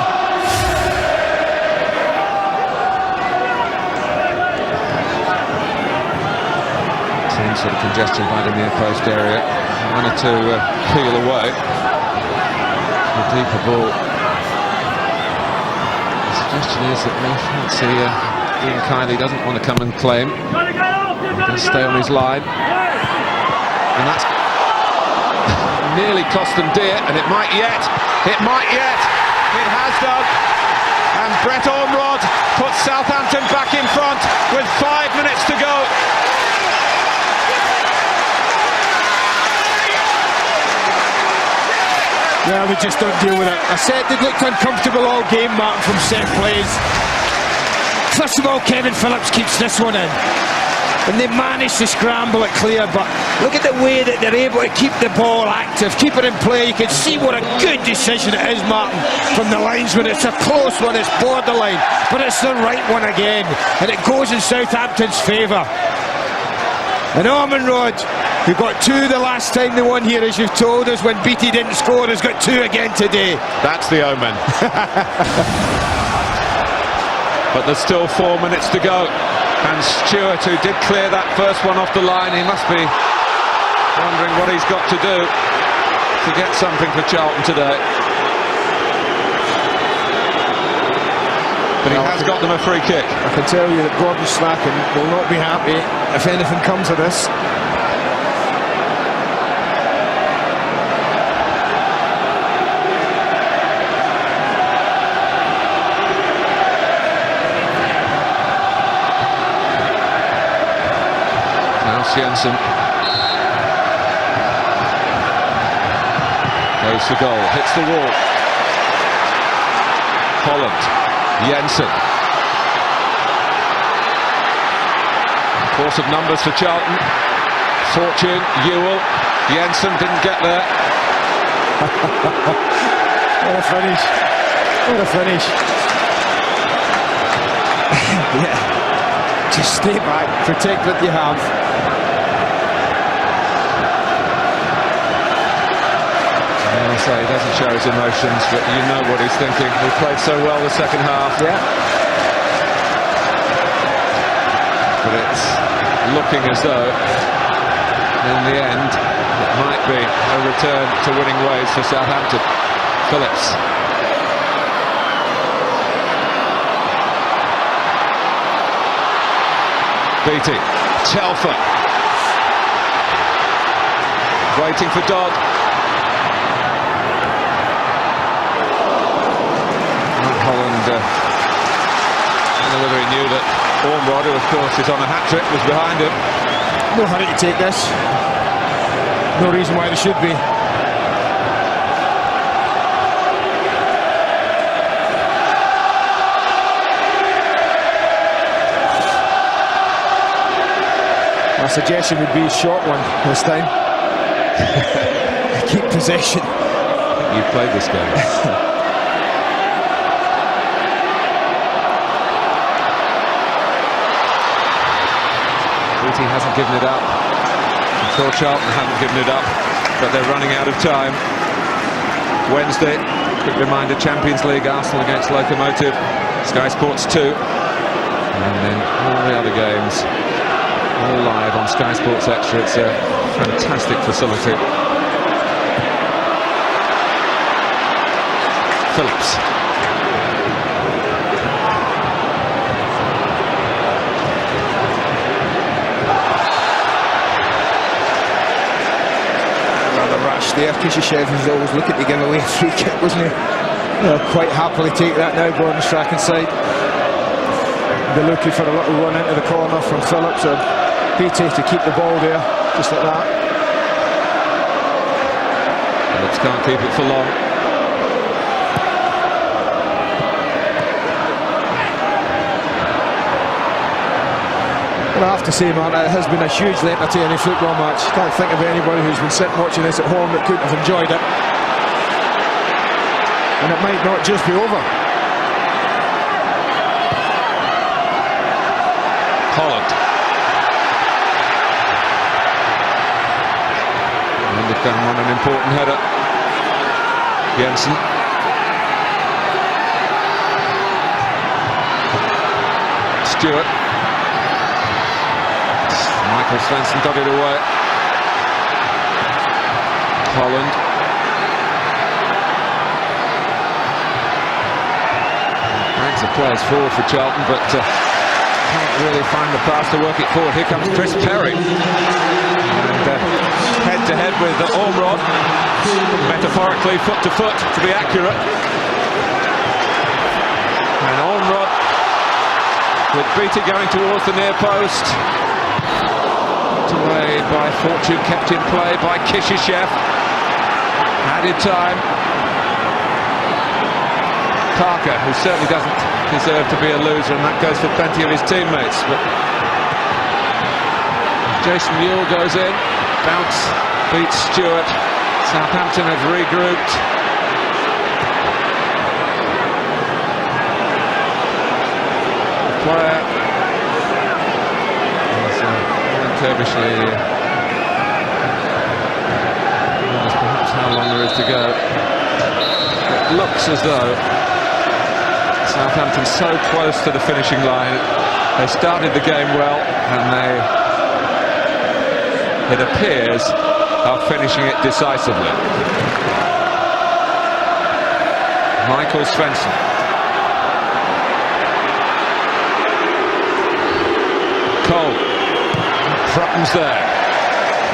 Seen sort of congestion by the near post area. One or two peel away. A deeper ball. The suggestion is that we fancy Ian Kiley doesn't want to come and claim. He'll stay on his line. And that's nearly cost them dear, and it might yet. It has done. And Brett Ormrod puts Southampton back in front with 5 minutes to go. Yeah, we just don't deal with it. I said they looked uncomfortable all game, Martin, from set plays. First of all, Kevin Phillips keeps this one in. And they manage to scramble it clear, but look at the way that they're able to keep the ball active, keep it in play. You can see what a good decision it is, Martin, from the linesman. It's a close one, it's borderline, but it's the right one again, and it goes in Southampton's favour. And Ormrod, who got 2 the last time they won here, as you've told us, when Beattie didn't score, has got 2 again today. That's the omen. But there's still 4 minutes to go. And Stewart, who did clear that first one off the line, he must be wondering what he's got to do to get something for Charlton today. But he has got them a free kick. I can tell you that Gordon Strachan will not be happy if anything comes of this. Jensen goes for goal, hits the wall. Holland, Jensen. Force of numbers for Charlton. Fortune, Ewell, Jensen didn't get there. What a finish! What a finish! Yeah, just stay back, protect what you have. He doesn't show his emotions, but you know what he's thinking. He played so well the second half. Yeah. But it's looking as though, in the end, it might be a return to winning ways for Southampton. Phillips. Beattie. Telfer. Waiting for Dodd. Holland and Olivier knew that Ormrod, who of course is on a hat-trick, was behind him. No hurry to take this. No reason why they should be. My suggestion would be a short one this time. Keep possession. You've played this game. He hasn't given it up. I'm sure Charlton haven't given it up, but they're running out of time. Wednesday, quick reminder, Champions League, Arsenal against Locomotive, Sky Sports 2, and then all the other games, all live on Sky Sports Extra. It's a fantastic facility. Phillips. There, Kishishev was always looking to give away a free kick, wasn't he? They'll quite happily take that now, Gordon Strachan's side. They're looking for a little run into the corner from Phillips or Beattie to keep the ball there, just like that. Phillips can't keep it for long. Well, I have to say, man, it has been a hugely entertaining football match. Can't think of anybody who's been sitting watching this at home that couldn't have enjoyed it. And it might not just be over. Holland. And they've done on an important header. Jensen. Stewart. Michael Svensson got it away. Holland. Banks of players forward for Charlton, but can't really find the pass to work it forward. Here comes Chris Perry. And head-to-head with Ormrod. Metaphorically, foot to foot, to be accurate. And Ormrod with Beattie going towards the near post. Knocked away by Fortune, kept in play by Kishishev. Added time. Parker, who certainly doesn't deserve to be a loser, and that goes for plenty of his teammates. But Jason Mule goes in, bounce beats Stewart. Southampton have regrouped. The player is Kerbishley. Perhaps how long there is to go. It looks as though Southampton so close to the finishing line. They started the game well, and it appears, are finishing it decisively. Michael Svensson. Cole. Frutton's there.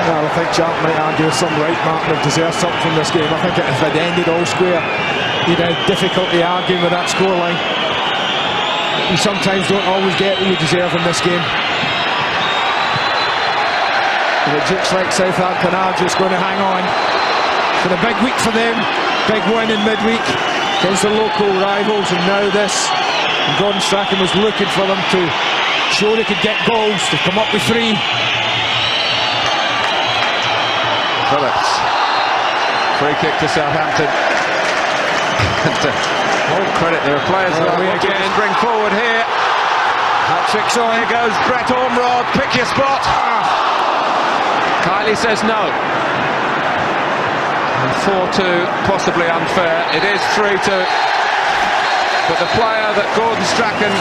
Well, I think Charlton might argue with some right, Martin, have deserved something from this game. I think if it had ended all square, you'd have difficulty arguing with that scoreline. You sometimes don't always get what you deserve in this game. And it looks like Southampton are just going to hang on. It's been a big week for them, big win in midweek against the local rivals, and now this. And Gordon Strachan was looking for them to show they could get goals, to come up with 3. Phillips. Free kick to Southampton. All credit, there are players that we again bring forward here. Hat-trick's on. Here goes Brett Ormrod, pick your spot. Kylie says no. And 4-2, possibly unfair. It is 3-2. But the player that Gordon Strachan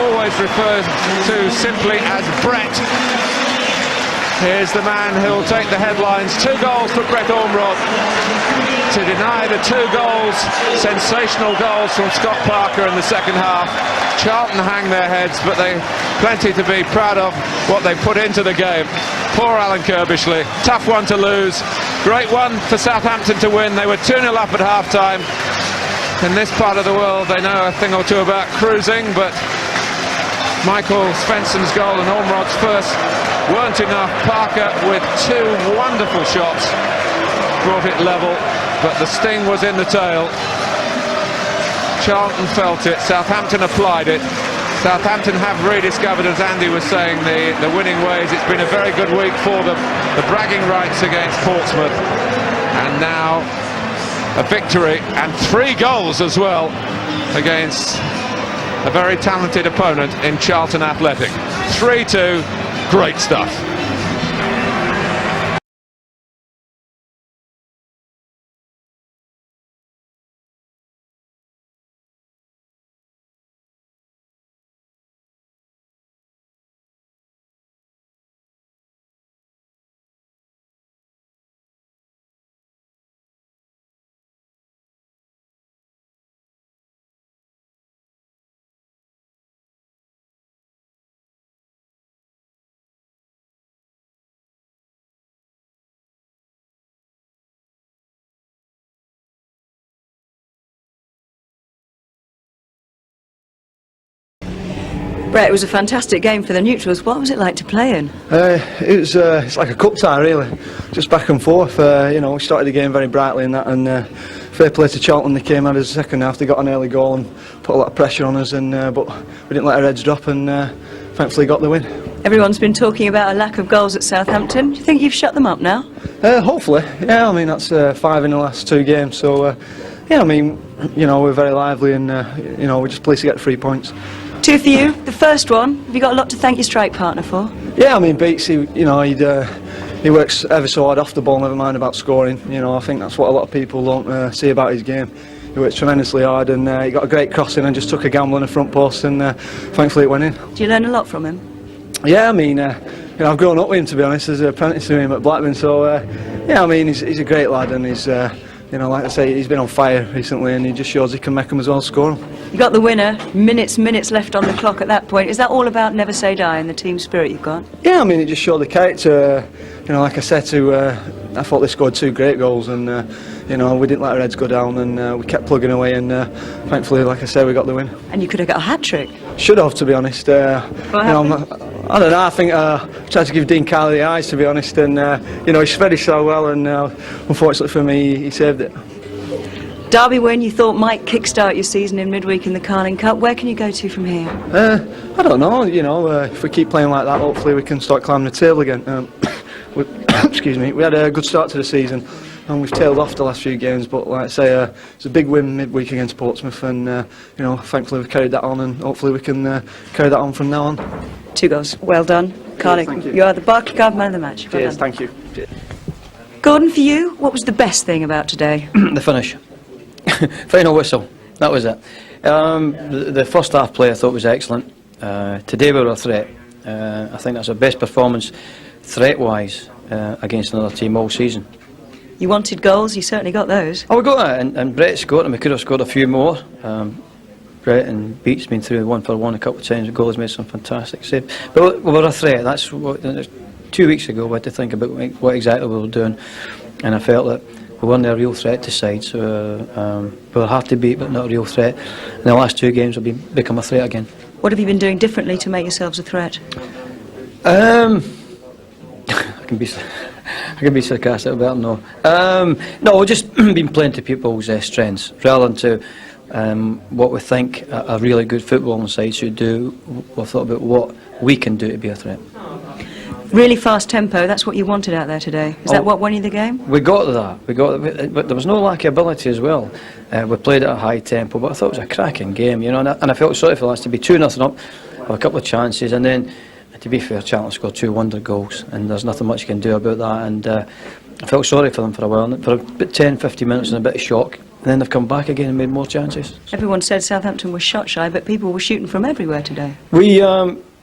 always refers to simply as Brett, here's the man who'll take the headlines. 2 goals for Brett Ormrod to deny the 2 goals, sensational goals from Scott Parker in the second half. Charlton hang their heads, but they plenty to be proud of what they put into the game. Poor Alan Kerbishley, tough one to lose, great one for Southampton to win. They were 2-0 up at half-time. In this part of the world they know a thing or two about cruising, but Michael Svensson's goal and Ormrod's first weren't enough. Parker with 2 wonderful shots brought it level, but the sting was in the tail. Charlton felt it, Southampton applied it. Southampton have rediscovered, as Andy was saying, the winning ways. It's been a very good week for them. The bragging rights against Portsmouth, and now a victory and 3 goals as well against a very talented opponent in Charlton Athletic. 3-2, great stuff. Brett, it was a fantastic game for the neutrals. What was it like to play in? It's like a cup tie, really. Just back and forth. You know, we started the game very brightly in that, and fair play to Charlton. They came at us the second half. They got an early goal and put a lot of pressure on us, and but we didn't let our heads drop, and thankfully got the win. Everyone's been talking about a lack of goals at Southampton. Do you think you've shut them up now? Hopefully, yeah. I mean, that's 5 in the last 2 games, so yeah. I mean, you know, we're very lively, and you know, we're just pleased to get 3 points. 2 for you. The first one, have you got a lot to thank your strike partner for? Yeah, I mean, Beats, he works ever so hard off the ball, never mind about scoring. You know, I think that's what a lot of people don't see about his game. He works tremendously hard, and he got a great crossing and just took a gamble on the front post, and thankfully it went in. Do you learn a lot from him? Yeah, I mean, you know, I've grown up with him, to be honest, as an apprentice to him at Blackburn. So yeah, I mean, he's a great lad, and he's you know, like I say, he's been on fire recently, and he just shows he can make them as well, score them. You got the winner. Minutes left on the clock at that point. Is that all about never say die and the team spirit you've got? Yeah, I mean, it just showed the character. You know, like I said, I thought they scored 2 great goals, and you know, we didn't let our heads go down, and we kept plugging away, and thankfully, like I said, we got the win. And you could have got a hat-trick. Should have, to be honest. You know, I don't know, I think I tried to give Dean Carley the eyes, to be honest, and you know, he spread it so well, and unfortunately for me, he saved it. Derby win you thought might kick-start your season in midweek in the Carling Cup. Where can you go to from here? I don't know, you know, if we keep playing like that, hopefully we can start climbing the table again. Excuse me, we had a good start to the season, and we've tailed off the last few games, but like I say, it's a big win midweek against Portsmouth, and you know, thankfully we've carried that on, and hopefully we can carry that on from now on. 2 goals, well done. Carling, you are the Barclaycard man of the match. Well Cheers, done. thank you. Cheers. Gordon, for you, what was the best thing about today? The finish. Final whistle, that was it. The first half play I thought was excellent. Today we were a threat. I think that's our best performance threat-wise against another team all season. You wanted goals, you certainly got those. Oh, we got that, and Brett scored, and we could have scored a few more. Brett and Beats been through 1-for-1 a couple of times. Goals made some fantastic saves. But we were a threat. That's what 2 weeks ago we had to think about what exactly we were doing, and I felt that we weren't a real threat to side. So we were hard to beat, but not a real threat. In the last 2 games, we've become a threat again. What have you been doing differently to make yourselves a threat? I can be sarcastic about it, no. No, we've just been playing to people's strengths rather than to what we think a really good footballing side should do. We've thought about what we can do to be a threat. Really fast tempo, that's what you wanted out there today. Is that what won you the game? We got that, but there was no lack of ability as well. We played at a high tempo, but I thought it was a cracking game, you know, and I felt sorry for us to be 2-0 up with a couple of chances, and then, to be fair, Charlton scored 2 wonder goals, and there's nothing much you can do about that, and I felt sorry for them for a while, for about 10-15 minutes and a bit of shock, and then they've come back again and made more chances. Everyone said Southampton was shot shy, but people were shooting from everywhere today.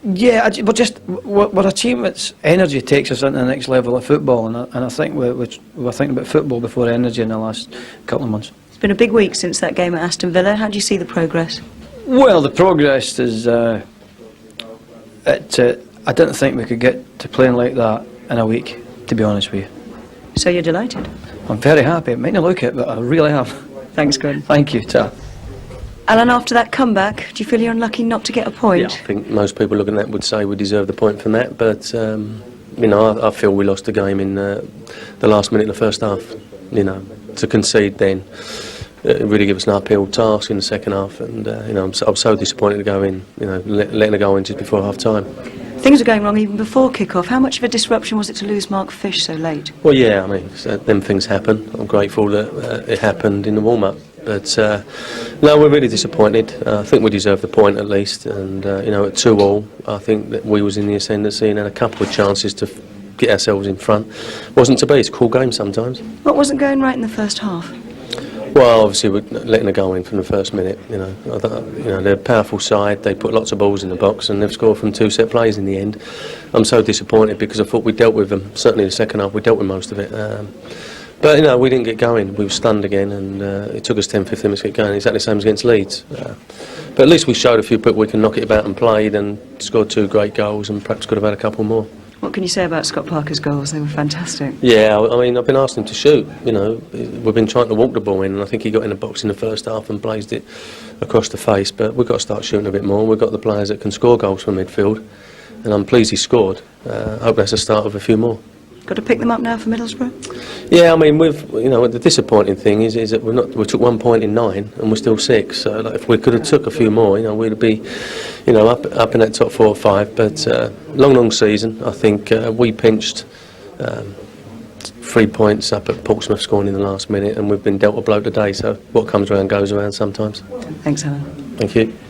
Yeah, we're a team that's energy takes us into the next level of football, and I think we're thinking about football before energy in the last couple of months. It's been a big week since that game at Aston Villa. How do you see the progress? Well, the progress is I didn't think we could get to playing like that in a week, to be honest with you. So you're delighted? I'm very happy. It might not look it, but I really am. Thanks, Gordon. Thank you, Ta. Alan, after that comeback, do you feel you're unlucky not to get a point? Yeah, I think most people looking at that would say we deserve the point from that, but you know, I feel we lost the game in the last minute of the first half. You know, to concede then, it really gave us an uphill task in the second half, and you know, I was so disappointed to go in. You know, letting it go in just before half time. Things were going wrong even before kick-off. How much of a disruption was it to lose Mark Fish so late? Well, yeah, I mean, them things happen. I'm grateful that it happened in the warm-up. But no, we're really disappointed. I think we deserve the point at least. And you know, at 2-2, I think that we was in the ascendancy and had a couple of chances to get ourselves in front. Wasn't to be. It's a cool game sometimes. What wasn't going right in the first half? Well, obviously we're letting a goal in from the first minute. You know, they're a powerful side. They put lots of balls in the box, and they've scored from 2 set plays in the end. I'm so disappointed because I thought we dealt with them. Certainly in the second half, we dealt with most of it. But you know, we didn't get going. We were stunned again, and it took us 10-15 minutes to get going. Exactly the same as against Leeds. But at least we showed a few people we can knock it about and played, and scored 2 great goals, and perhaps could have had a couple more. What can you say about Scott Parker's goals? They were fantastic. Yeah, I mean, I've been asking him to shoot. You know, we've been trying to walk the ball in, and I think he got in the box in the first half and blazed it across the face. But we've got to start shooting a bit more. We've got the players that can score goals from midfield, and I'm pleased he scored. I hope that's the start of a few more. Got to pick them up now for Middlesbrough? Yeah, I mean, the disappointing thing is that we took 1 point in 9 and we're still 6. So like, if we could have took a few more, you know, we'd be, you know, up in that top 4 or 5. But long season. I think we pinched 3 points up at Portsmouth, scoring in the last minute, and we've been dealt a blow today. So what comes around goes around sometimes. Thanks, Alan. Thank you.